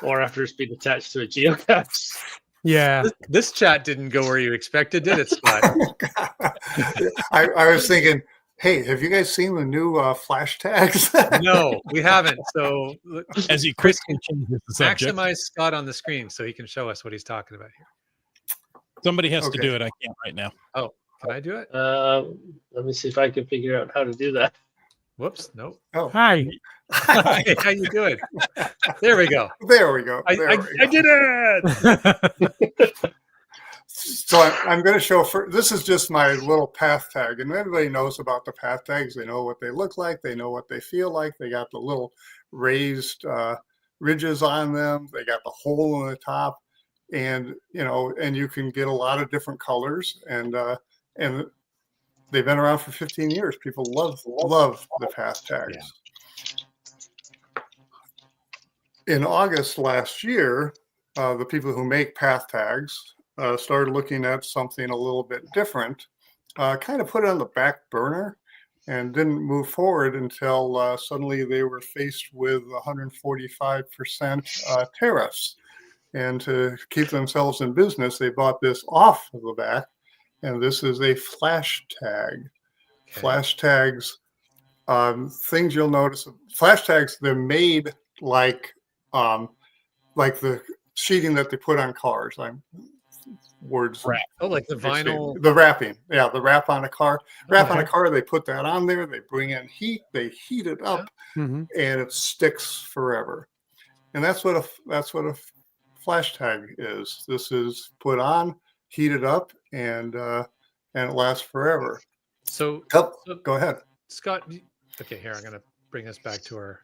Or after it's been attached to a geocache. yeah. This chat didn't go where you expected, did it, Scott? I was thinking, hey, have you guys seen the new flash tags? No, we haven't. So As he quickly changes the subject, maximize Scott on the screen so he can show us what he's talking about here. somebody has to Okay. do it. I can't right now. Can I do it? Let me see if I can figure out how to do that. Whoops. Nope. Oh, Hi. Hey, how you doing? There we go. there we go. I There we go. did it. So I'm going to show. This is just my little path tag, and everybody knows about the path tags. They know what they look like. They know what they feel like. They got the little raised ridges on them. They got the hole in the top, and and you can get a lot of different colors. And they've been around for 15 years. People love the path tags. Yeah. In August last year, the people who make path tags started looking at something a little bit different, kind of put it on the back burner and didn't move forward until suddenly they were faced with 145% tariffs. And to keep themselves in business, they bought this off of the back, and this is a flash tag. Okay. Flash tags, things you'll notice, flash tags, they're made like the sheeting that they put on cars. Words. Wrap. Oh, like the vinyl. The wrapping. Yeah, the wrap on a car. Wrap on a Okay. car, they put that on there. They bring in heat. They heat it up, Mhm. and it sticks forever. And that's what a flash tag is. This is put on, heated up, and it lasts forever. So, Go ahead. Scott. Okay, here I'm gonna bring us back to our.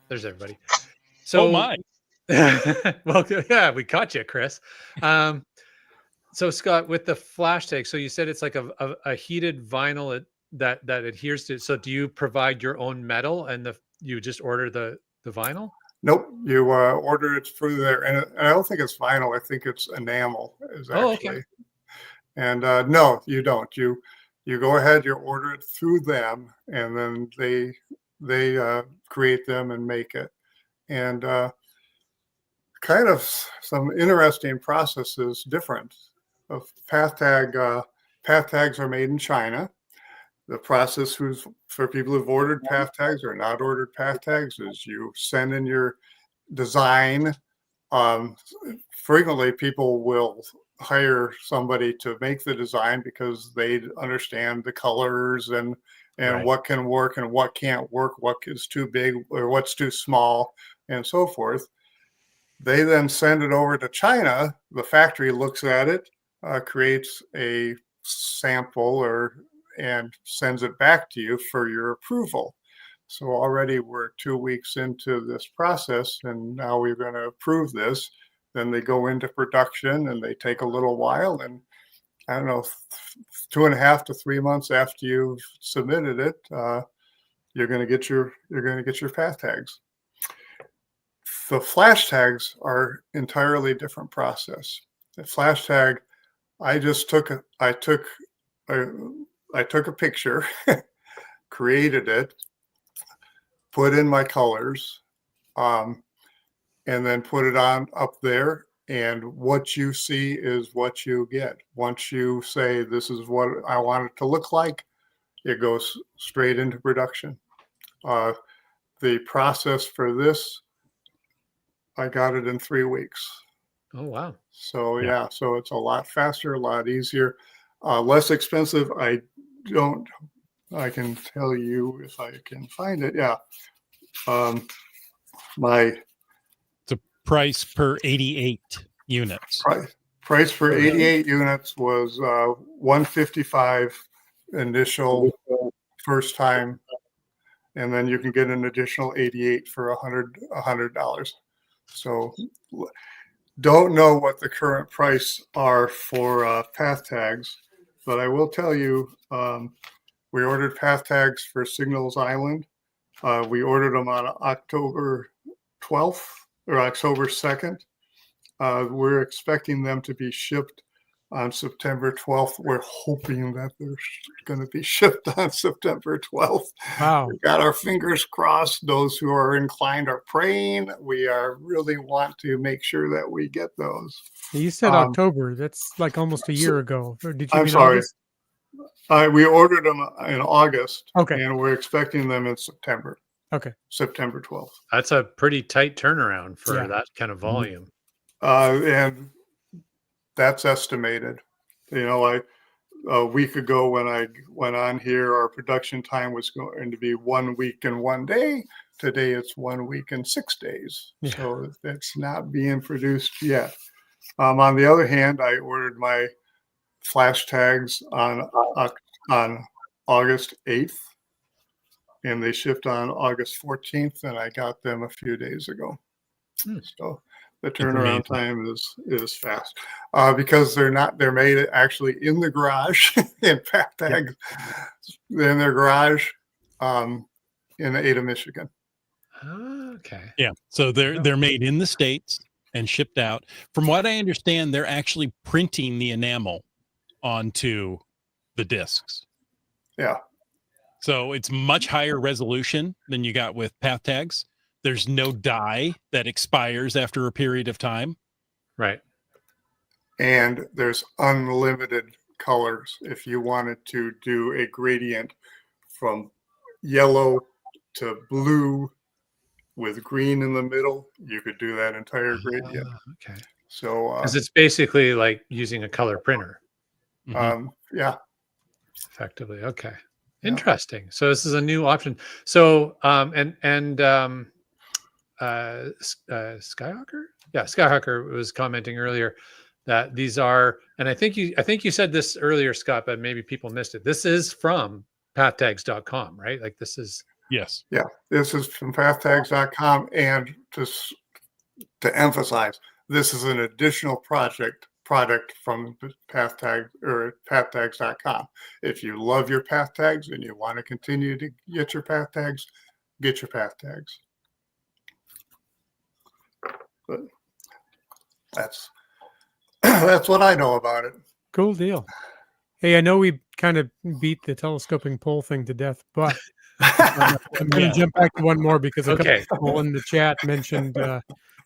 There's everybody. So Oh my! well, yeah, we caught you, Chris. So Scott, with the flash tag, so you said it's like a heated vinyl that adheres to. So do you provide your own metal and you just order the vinyl? Nope, you order it through there, and I don't think it's vinyl. I think it's enamel is Oh, okay. actually. And no, you don't. You go ahead, you order it through them, and then they create them and make it. And kind of some interesting processes different. Of path tags are made in China. The process for people who've ordered path tags or not ordered path tags is you send in your design. Um, Frequently, people will hire somebody to make the design because they understand the colors and Right. what can work and what can't work, what is too big or what's too small, and so forth. They then send it over to China. The factory looks at it, creates a sample and sends it back to you for your approval. So already we're 2 weeks into this process, and now we're going to approve this. Then they go into production, and they take a little while. And I don't know, 2.5 to 3 months after you've submitted it, you're going to get your path tags. The flash tags are entirely different process. The flash tag, I took a picture, created it, put in my colors, and then put it on up there. And what you see is what you get. Once you say, this is what I want it to look like, it goes straight into production. The process for this, I got it in 3 weeks. Oh, wow. So yeah, so it's a lot faster, a lot easier, less expensive. I can tell you if I can find it. Yeah. My The price per 88 units. price for 88 units was $155 initial first time, and then you can get an additional 88 for $100. So don't know what the current price are for path tags, but I will tell you, we ordered path tags for Signals Island. We ordered them on October 12th or October 2nd. We're expecting them to be shipped on September 12th. We're hoping that they're going to be shipped on September 12th. Wow. We've got our fingers crossed. Those who are inclined are praying. We really want to make sure that we get those. You said October. That's like almost a year ago. Or did you I'm mean sorry. August? We ordered them in August, Okay. and we're expecting them in September. Okay. September 12th. That's a pretty tight turnaround for Yeah. that kind of volume. And that's estimated. A week ago when I went on here, our production time was going to be 1 week and 1 day. Today it's 1 week and 6 days. Yeah. So it's not being produced yet. On the other hand, I ordered my flash tags on August 8th, and they shipped on August 14th, and I got them a few days ago. So the turnaround time is fast because they're made actually in the garage in path tags in their garage in Ada, Michigan. Okay. Yeah. So they're made in the States and shipped out. From what I understand, they're actually printing the enamel onto the discs. Yeah. So it's much higher resolution than you got with path tags. There's no dye that expires after a period of time. Right. And there's unlimited colors. If you wanted to do a gradient from yellow to blue with green in the middle, you could do that entire gradient. Okay. So Because it's basically like using a color printer. yeah. Effectively. Okay. Yeah. Interesting. So this is a new option. So Skyhawker? Yeah, Skyhawker was commenting earlier that these are, and I think you said this earlier, Scott, but maybe people missed it. This is from pathtags.com, right? Like this is Yes. Yeah. This is from pathtags.com, and to emphasize, this is an additional product from PathTag or pathtags.com. If you love your path tags and you want to continue to get your path tags, get your path tags. But that's that's what I know about it. Cool deal. Hey, I know we kind of beat the telescoping pole thing to death, but I'm going to jump back to one more because a couple Okay. people in the chat mentioned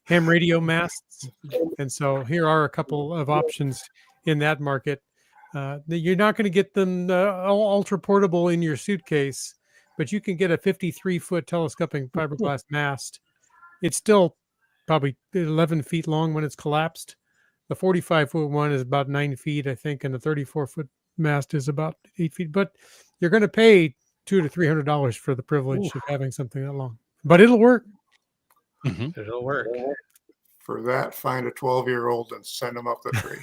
ham radio masts. And so here are a couple of options in that market. You're not going to get them ultra portable in your suitcase, but you can get a 53-foot telescoping fiberglass mast. It's still probably 11 feet long when it's collapsed. The 45-foot one is about 9 feet, I think, and the 34-foot mast is about 8 feet. But you're going to pay $200 to $300 for the privilege of having something that long. But it'll work. Mhm. It'll work. For that, find a 12-year-old and send them up the tree.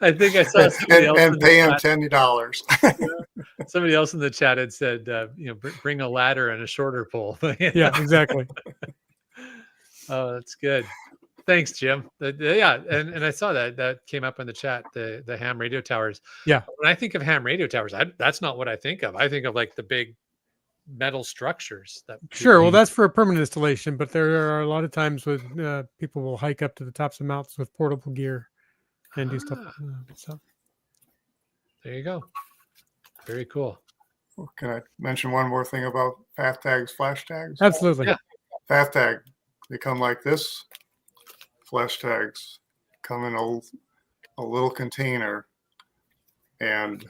I think I saw somebody else and in pay the him chat. $10. Somebody else in the chat had said, bring a ladder and a shorter pole. Yeah, exactly. Oh, that's good. Thanks, Jim. Yeah, and I saw that came up in the chat. The ham radio towers. Yeah. When I think of ham radio towers, that's not what I think of. I think of like the big metal structures. Sure. Well, that's for a permanent installation, but there are a lot of times when people will hike up to the tops of mountains with portable gear and do stuff. So There you go. Very cool. Can I mention one more thing about FAF tags, flash tags? absolutely. Yeah. FAF tag, they come like this. Flash tags come in a little container, and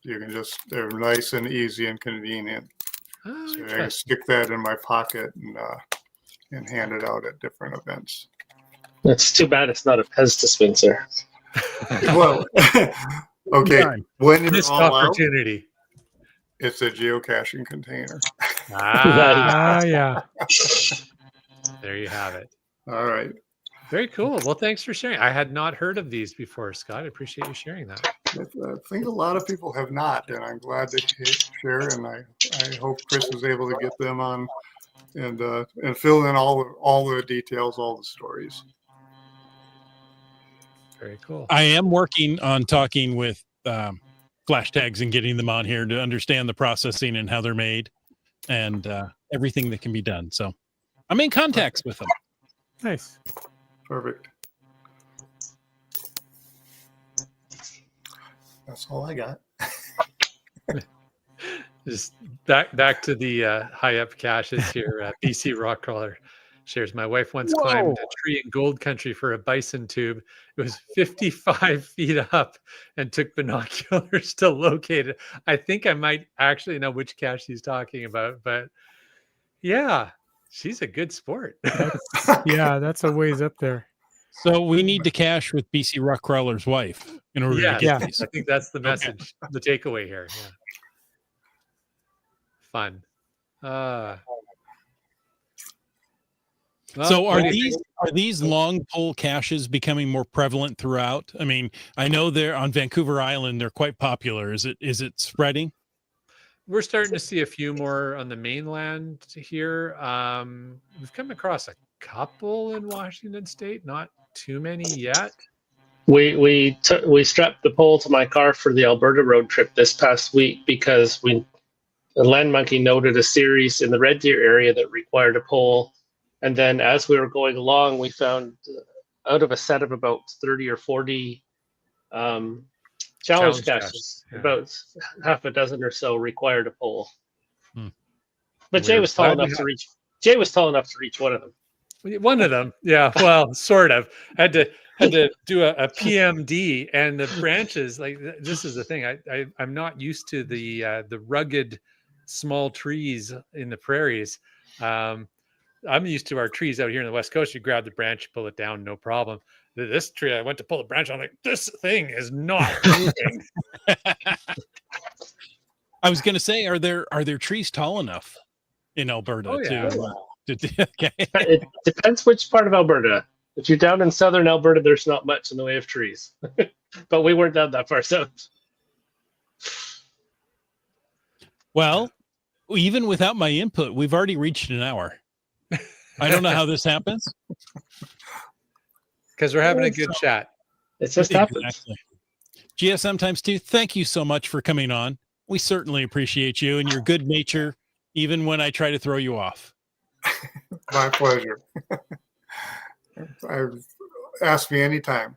you can they're nice and easy and convenient. Oh, So I can interesting. stick that in my pocket and hand it out at different events. It's too bad it's not a Pez dispenser. Well, okay, when you're Missed all out, opportunity. it's a geocaching container. Ah, Yeah. there you have it. All right. Very cool. Well, thanks for sharing. I had not heard of these before, Scott. I appreciate you sharing that. I think a lot of people have not, and I'm glad to share. And I hope Chris is able to get them on and fill in all the details, all the stories. Very cool. I am working on talking with flash tags and getting them on here to understand the processing and how they're made and everything that can be done. So I'm in contacts with them. Nice. Perfect. That's all I got. Just back to the high up caches here. BC Rockcrawler shares. My wife once climbed a tree in Gold Country for a bison tube. It was 55 feet up and took binoculars to locate it. I think I might actually know which cache he's talking about, but yeah, she's a good sport. Yeah, that's a ways up there. So we need to cache with BC Rockcrawler's wife in order to Yes, get these. I think that's the message, the takeaway here. Yeah. Fun. Well, So what are do you think? these long pole caches becoming more prevalent throughout? I mean, I know they're on Vancouver Island, they're quite popular. Is it spreading? We're starting to see a few more on the mainland here. We've come across a couple in Washington State, not too many yet. We strapped the pole to my car for the Alberta road trip this past week because the Land Monkey noted a series in the Red Deer area that required a pole. And then as we were going along, we found out of a set of about 30 or 40 challenge Challenge caches, caches, yeah. about half a dozen or so required a pole. But We're Jay was tall glad we enough to reach. Jay was tall enough to reach one of them. One of them, yeah. Well, sort of. Had to do a PMD, and the branches. Like this is the thing. I'm not used to the rugged small trees in the prairies. I'm used to our trees out here in the West Coast. You grab the branch, pull it down, no problem. This tree, I went to pull the branch. I'm like, this thing is not moving. I was going to say, are there trees tall enough in Alberta Oh, yeah. to okay. It depends which part of Alberta. If you're down in southern Alberta, there's not much in the way of trees. But we weren't down that far south. Well, even without my input, we've already reached an hour. I don't know how this happens. Because we're having a good chat. It just happens. Exactly. GSM times 2, thank you so much for coming on. We certainly appreciate you and your good nature, even when I try to throw you off. My pleasure. Ask me anytime.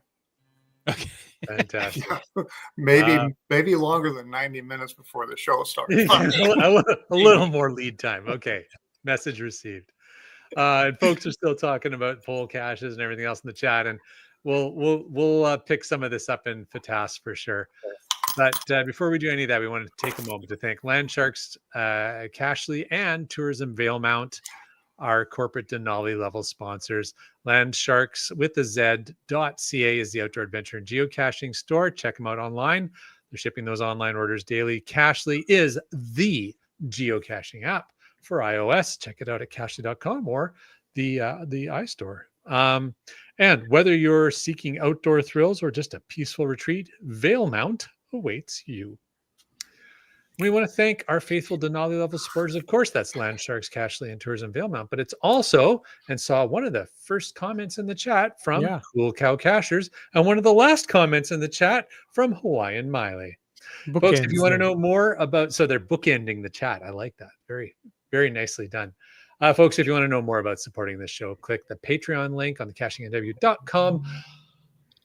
Okay. Fantastic. Maybe longer than 90 minutes before the show starts. a little more lead time. Okay. Message received. And folks are still talking about poll caches and everything else in the chat, and we'll pick some of this up in FATAS for sure. But before we do any of that, we want to take a moment to thank Landsharks, Cashly, and Tourism Valemount, our corporate Denali level sponsors. Landsharks with the Z.ca is the outdoor adventure and geocaching store. Check them out online. They're shipping those online orders daily. Cashly is the geocaching app for iOS. Check it out at cashly.com or the iStore. And whether you're seeking outdoor thrills or just a peaceful retreat, Valemount awaits you. We want to thank our faithful Denali level supporters. Of course, that's Landsharks, Cashly, and Tourism Valemount. But it's also, and saw one of the first comments in the chat from Cool Cow Cachers, and one of the last comments in the chat from Hawaiian Miley. Folks, if you want to know more about, so they're bookending the chat. I like that. Very, very nicely done. Folks, if you want to know more about supporting this show, click the Patreon link on the cachingNW.com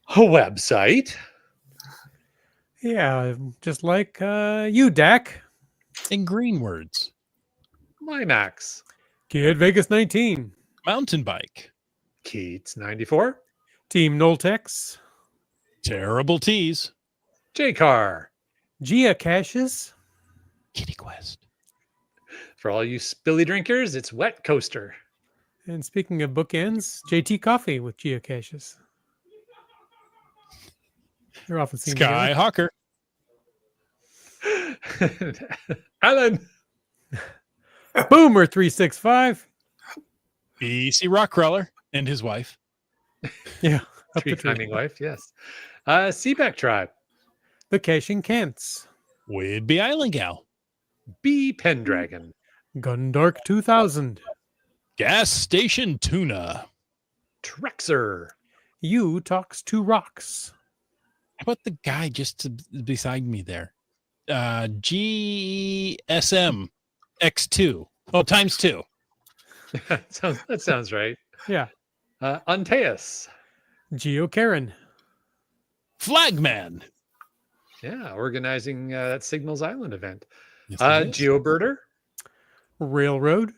website. Yeah, just like you, Dak. In green words, My Max. Kid Vegas 19. mountain bike, Keats 94. Team Noltex. terrible teas, J-Car. Geocaches. kitty quest. For all you spilly drinkers, it's Wet Coaster. And speaking of bookends, JT Coffee with geocaches. They're often seen together. Skyhawker, Alan. Boomer 365. BC rock crawler and his wife, Yeah. Up Tree the tree. climbing wife, yes. Seaback Tribe. The Caching Kents. Whidbey Island gal, B Pendragon. Gundark 2000. gas station tuna. Trexer. You Talks to Rocks. How about the guy beside me there? GSM X2. Oh, times 2. that sounds right. Yeah. Antaeus. Geo-Karen. Flagman. Yeah, organizing that Signals Island event. Yes, it is. Geobirder. Railroad.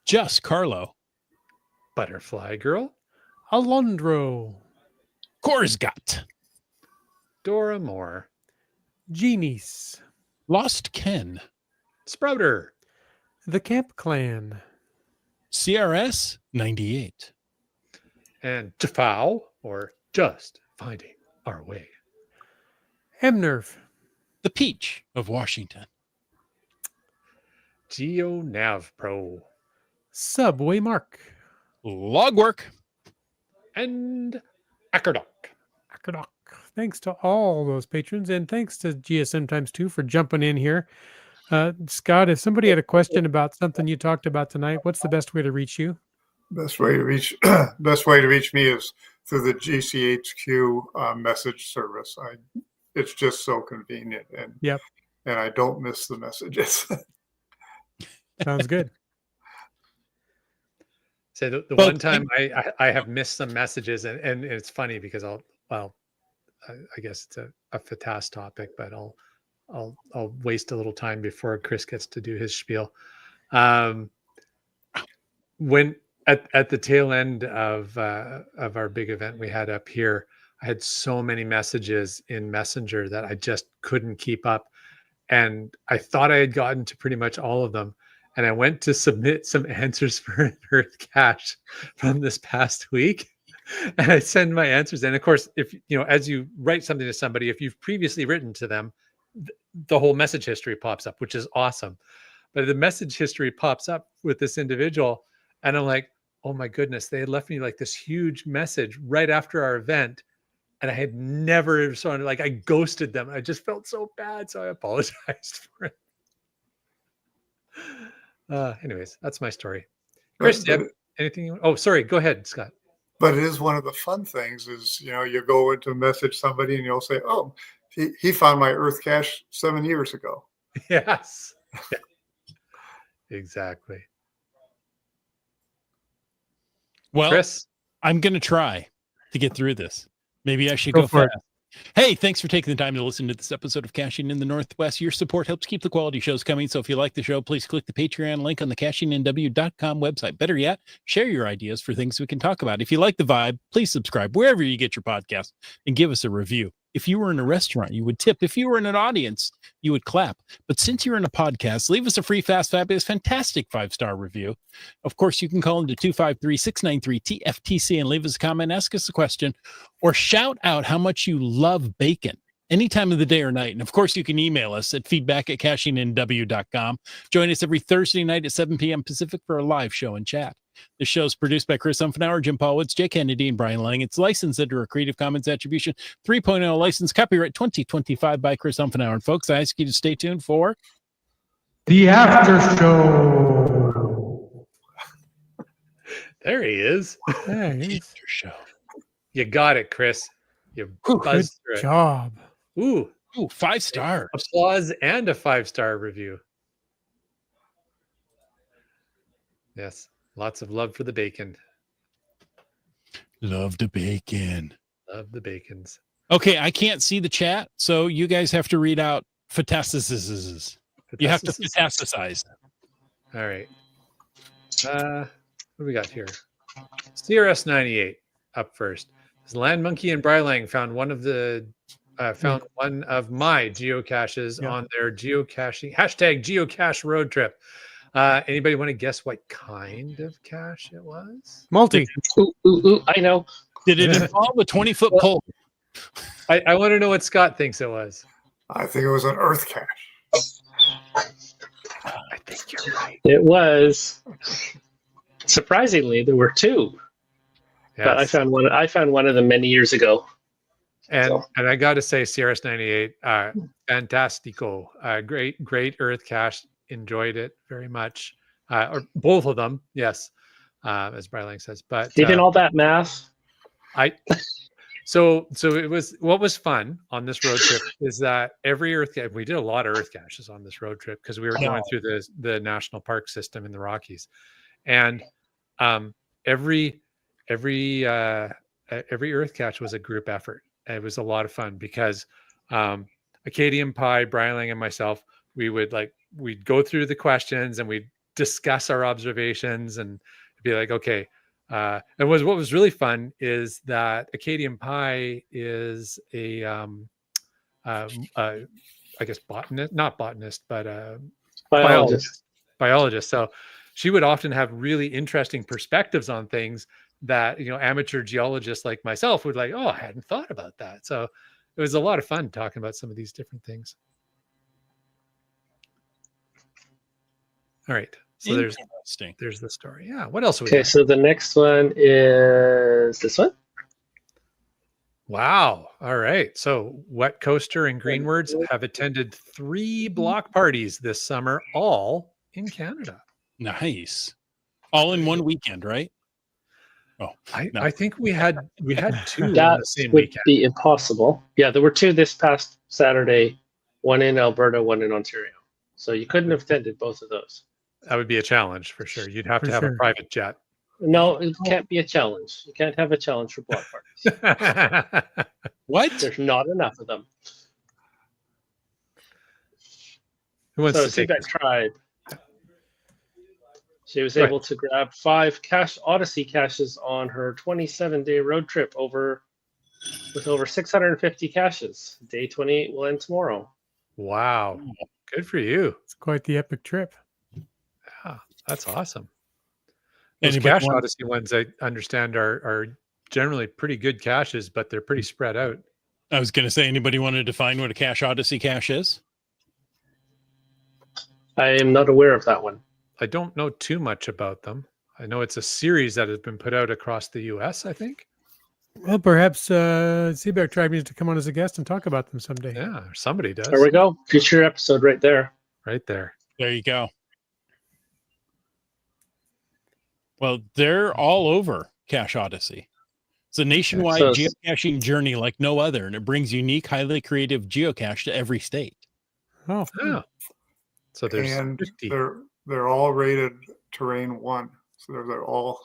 Just Carlo. Butterfly Girl. Alondro. Korsgat. Dora Moore. Genies. Lost Ken. Sprouter. The Camp Clan. CRS 98. And Tafau, or Just Finding Our Way. Mnerf. The Peach of Washington. Geo Nav Pro. Subway Mark. Logwork. And Ackerdock. Ackerdock. Thanks to all those patrons, and thanks to GSM times 2 for jumping in here. Scott, if somebody had a question about something you talked about tonight, what's the best way to reach you? Best way to reach me is through the GCHQ message service. It's just so convenient, and and I don't miss the messages. Sounds good. So the one time I have missed some messages, and it's funny because I guess it's a FATAS topic, but I'll waste a little time before Chris gets to do his spiel. When at the tail end of our big event we had up here, I had so many messages in Messenger that I just couldn't keep up, and I thought I had gotten to pretty much all of them. And I went to submit some answers for an Earth cache from this past week. And I send my answers. And of course, if as you write something to somebody, if you've previously written to them, the whole message history pops up, which is awesome. But the message history pops up with this individual. And I'm like, oh my goodness, they had left me like this huge message right after our event. And I had never saw it. Like I ghosted them. I just felt so bad. So I apologized for it. Anyways, that's my story. Chris, do you have anything? Oh, sorry. Go ahead, Scott. But it is one of the fun things is, you go in to message somebody and you'll say, oh, he found my Earth cache 7 years ago. Yes. Yeah. Exactly. Well, Chris, I'm going to try to get through this. Maybe I should Go go for fast. Hey, thanks for taking the time to listen to this episode of Caching in the Northwest. Your support helps keep the quality shows coming. So if you like the show, please click the Patreon link on the cashingnw.com website. Better yet, share your ideas for things we can talk about. If you like the vibe, please subscribe wherever you get your podcast and give us a review. If you were in a restaurant, you would tip. If you were in an audience, you would clap. But since you're in a podcast, leave us a free, fast, fabulous, fantastic 5-star review. Of course, you can call into 253-693-TFTC and leave us a comment, ask us a question, or shout out how much you love bacon any time of the day or night. And of course, you can email us at feedback@cashingnw.com. Join us every Thursday night at 7 p.m. Pacific for a live show and chat. The show is produced by Chris Umfenauer, Jim Paul Woods, Jay Kennedy, and Brian Lang. It's licensed under a Creative Commons Attribution 3.0 license, copyright 2025 by Chris Umfenauer. And folks, I ask you to stay tuned for The After Show. there he is. There the he is. After Show. You got it, Chris. You Good buzzed through it. job. Ooh, Ooh, 5 stars. applause and a 5-star review. Yes, lots of love for the bacon. Love the bacon. Love the bacons. Okay, I can't see the chat, so you guys have to read out fantasticises. You have to fantasticize. All right. What do we got here? CRS98 up first. Land Monkey and Brylang found one of my geocaches on their geocaching #geocache road trip. Anybody want to guess what kind of cache it was? Multi. Ooh, I know. Did it involve a 20-foot pole? I want to know what Scott thinks it was. I think it was an earth cache. I think you're right. It was. Surprisingly, there were 2. But I Yes. found one. I found one of them many years ago. And I got to say, CRS98, fantastico, great Earth cache. Enjoyed it very much, or both of them, yes, as Brylang says. But Given all that math, so it was what was fun on this road trip is that every Earth cache, we did a lot of Earth caches on this road trip because we were going through the national park system in the Rockies, and every Earth cache was a group effort. It was a lot of fun because Acadian Pie, Brylang, and myself, we'd go through the questions and we'd discuss our observations and be like, okay. And what was really fun is that Acadian Pie is I guess not botanist, but biologist. So she would often have really interesting perspectives on things that, amateur geologists like myself would like, oh, I hadn't thought about that. So it was a lot of fun talking about some of these different things. All right. So there's the story. Yeah. What else? Okay, so the next one is this one. Wow. All right. So Wet Coaster and Greenwords have attended 3 block parties this summer, all in Canada. Nice. All in one weekend, right? Oh, I think we had 2 in That the same would weekend. be impossible. Yeah, there were 2 this past Saturday, one in Alberta, one in Ontario. So you couldn't have attended both of those. That would be a challenge for sure. You'd have to have a private jet. No, it can't be a challenge. You can't have a challenge for block parties. what? There's not enough of them. Who wants So to take Seaback this? Tribe. She was able to grab 5 Cache Odyssey caches on her 27-day road trip with over 650 caches. Day 28 will end tomorrow. Wow. Good for you. It's quite the epic trip. Yeah, that's awesome. Those Anybody Cache want- Odyssey ones, I understand, are generally pretty good caches, but they're pretty spread out. I was going to say, anybody want to define what a Cache Odyssey cache is? I am not aware of that one. I don't know too much about them. I know it's a series that has been put out across the U.S., I think. Well, perhaps Seaback Tribe needs to come on as a guest and talk about them someday. Yeah, or somebody does. There we go. Future episode right there. Right there. There you go. Well, they're all over Cache Odyssey. It's a nationwide So- geocaching journey like no other, and it brings unique, highly creative geocache to every state. Oh, Yeah. So there's And 50. they're all rated terrain 1. So they're all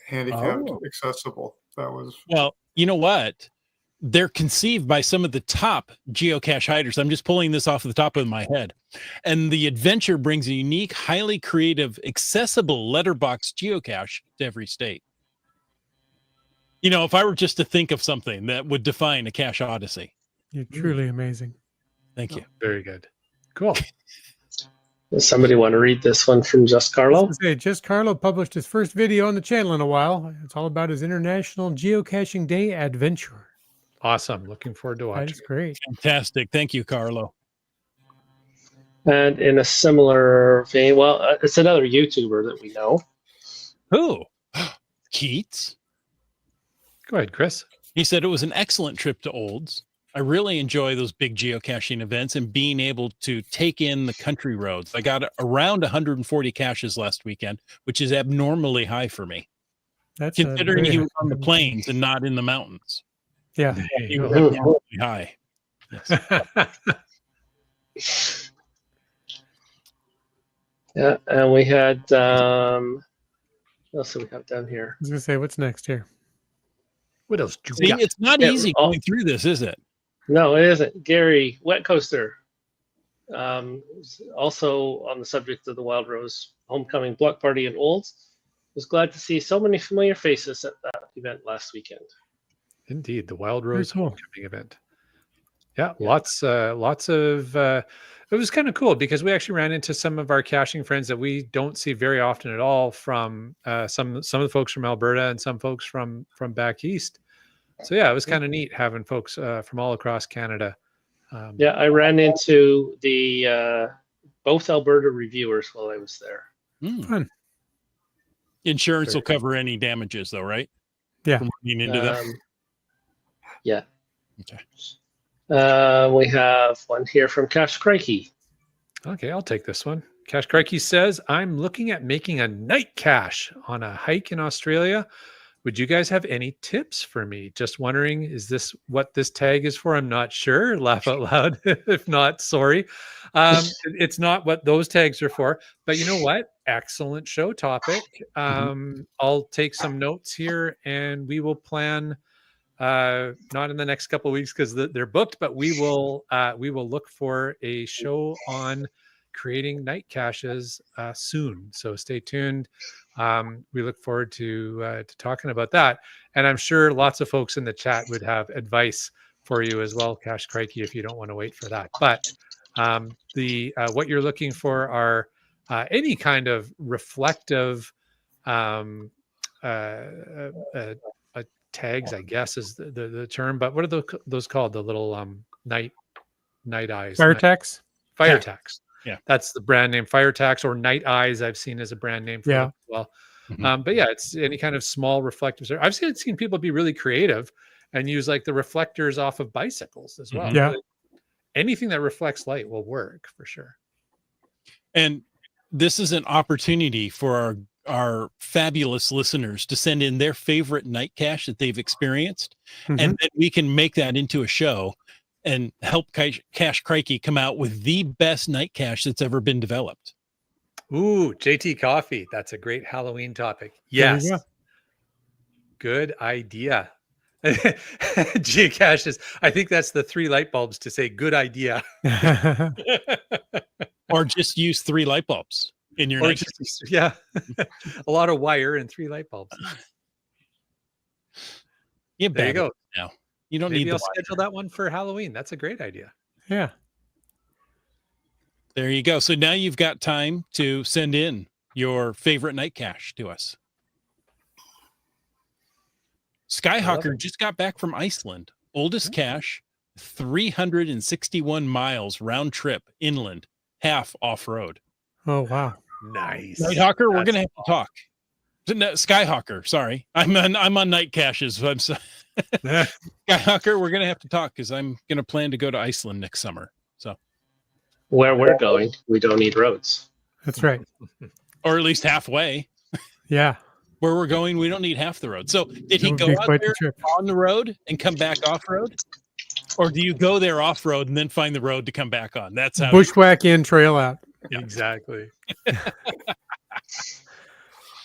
handicapped Oh. accessible. That was Well, you know what? They're conceived by some of the top geocache hiders. I'm just pulling this off the top of my head. And the adventure brings a unique, highly creative, accessible letterbox geocache to every state. You know, if I were just to think of something that would define a cache odyssey. You're truly amazing. Thank you. Very good. Cool. Does somebody want to read this one from Just I was Carlo? gonna say, Just Carlo published his first video on the channel in a while. It's all about his International Geocaching Day adventure. Awesome. Looking forward to That watching. is great. Fantastic. Thank you, Carlo. And in a similar vein, well, it's another YouTuber that we know. Who? Keats. Go ahead, Chris. He said it was an excellent trip to Olds. I really enjoy those big geocaching events and being able to take in the country roads. I got around 140 caches last weekend, which is abnormally high for me, That's considering very he was on the high. plains and not in the mountains. Yeah. There He you was go. abnormally high. Yes. Yeah, and we had what else do we have down here? I was gonna say, what's next here? What else? See, it's not Yeah, easy going through this, is it? No, it isn't. Gary Wet Coaster. Also on the subject of the Wild Rose Homecoming Block Party in Olds. Was glad to see so many familiar faces at that event last weekend. Indeed, the Wild Very Rose cool. Homecoming event. Yeah, Yeah. lots of. It was kind of cool because we actually ran into some of our caching friends that we don't see very often at all. From some of the folks from Alberta and some folks from back east. So yeah, it was kind of neat having folks from all across Canada. Yeah, I ran into the both Alberta reviewers while I was there. Fun. Insurance will Very cover any damages, though, right? Yeah. From running into them. Yeah. Okay. We have one here from Cash Crikey. Okay, I'll take this one. Cash Crikey says, I'm looking at making a night cache on a hike in Australia. Would you guys have any tips for me? Just wondering, is this what this tag is for? I'm not sure. Laugh out loud. If not, sorry. It's not what those tags are for. But you know what? Excellent show topic. I'll take some notes here and we will plan, not in the next couple of weeks because they're booked, but we will look for a show on creating night caches soon. So stay tuned. We look forward to talking about that. And I'm sure lots of folks in the chat would have advice for you as well, Cash Crikey, if you don't want to wait for that. But what you're looking for are any kind of reflective tags, I guess is the term. But what are those called? The little night eyes. Fire tax? Fire tax. Yeah. That's the brand name. Fire tax or Night Eyes I've seen as a brand name for Yeah. them as well. But yeah, it's any kind of small reflectors. I've seen people be really creative and use like the reflectors off of bicycles as well. Yeah. Anything that reflects light will work for sure. And this is an opportunity for our fabulous listeners to send in their favorite night cache that they've experienced. And then we can make that into a show and help Cash Crikey come out with the best night cache that's ever been developed. Ooh, JT Coffee. That's a great Halloween topic. There you Yes. go. Good idea. Geocaches. I think that's the 3 light bulbs to say good idea. Or just use 3 light bulbs in your Or night just, yeah. A lot of wire and 3 light bulbs. Yeah, There you go. Now you don't Maybe need I'll the wire. schedule that one for Halloween. That's a great idea. Yeah. There you go. So now you've got time to send in your favorite night cache to us. Skyhawker just got back from Iceland. Oldest cache, 361 miles round trip inland, half off road. Oh, wow. Nice. Nighthawker, we're That's gonna have to talk. No, Skyhawker, sorry, I'm on night caches. I'm sorry. Skyhawker, we're gonna have to talk because I'm gonna plan to go to Iceland next summer. So, Where we're going, we don't need roads. That's right. or at least halfway. Yeah. Where we're going, we don't need half the road. So, did he That would go be out quite the there trip. on the road and come back off road, or do you go there off road and then find the road to come back on? That's how. Bushwhack in, trail out. Exactly.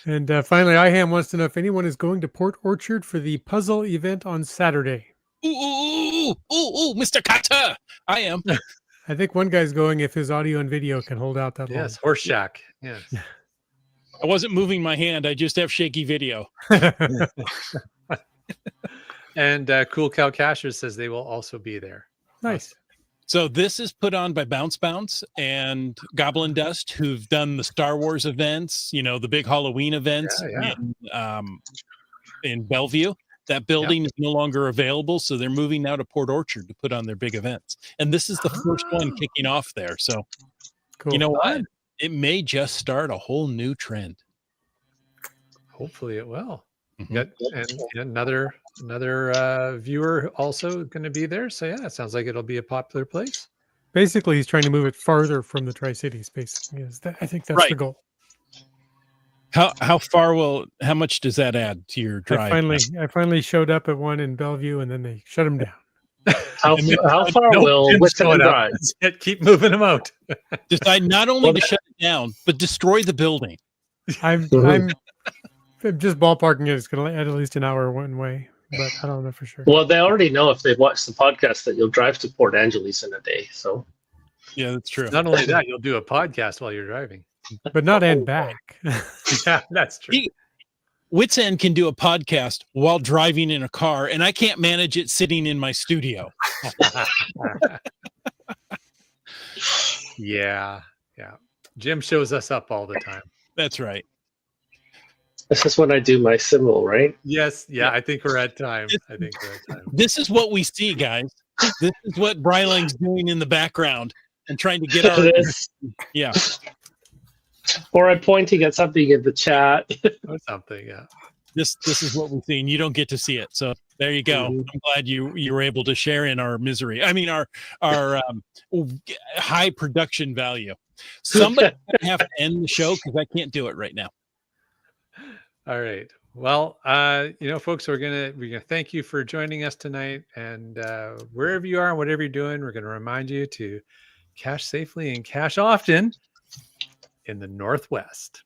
And finally, IHAM wants to know if anyone is going to Port Orchard for the puzzle event on Saturday. Ooh, Mr. Carter. I am. I think one guy's going if his audio and video can hold out that Yes, Horse Shack. Yes. I wasn't moving my hand. I just have shaky video. long. And Cool Cow Cashers says they will also be there. Nice. So this is put on by Bounce Bounce and Goblin Dust, who've done the Star Wars events, you know, the big Halloween events in Bellevue. That building is no longer available, so they're moving now to Port Orchard to put on their big events. And this is the first one kicking off there. So, Cool. you know what? It may just start a whole new trend. Hopefully it will. Mhm. Got, and another viewer also going to be there. So yeah, it sounds like it'll be a popular place. Basically, he's trying to move it farther from the Tri-Cities. Basically, I think that's the Right. goal. How much does that add to your drive? I finally showed up at one in Bellevue, and then they shut him down. How far will Jim's Whitson showing up. drive? That's it. Keep moving them out. Decide not only to shut it down, but destroy the building. I'm just ballparking it. It's going to add at least an hour one way, but I don't know for sure. Well, they already know if they've watched the podcast that you'll drive to Port Angeles in a day. So Yeah, that's true. Not only that, you'll do a podcast while you're driving. But not and back. Yeah, that's true. Wits End can do a podcast while driving in a car, and I can't manage it sitting in my studio. Yeah. Jim shows us up all the time. That's right. this is when I do my symbol, right? Yes. Yeah. I think we're at time. This is what we see, guys. This is what Brylang's doing in the background and trying to get our This, yeah. or I'm pointing at something in the chat. Or something. Yeah. This is what we see, and you don't get to see it. So there you go. Mhm. I'm glad you were able to share in our misery. I mean, our high production value. Somebody's gonna have to end the show because I can't do it right now. All right. Well, folks, we're gonna thank you for joining us tonight, and wherever you are and whatever you're doing, we're gonna remind you to cache safely and cache often in the Northwest.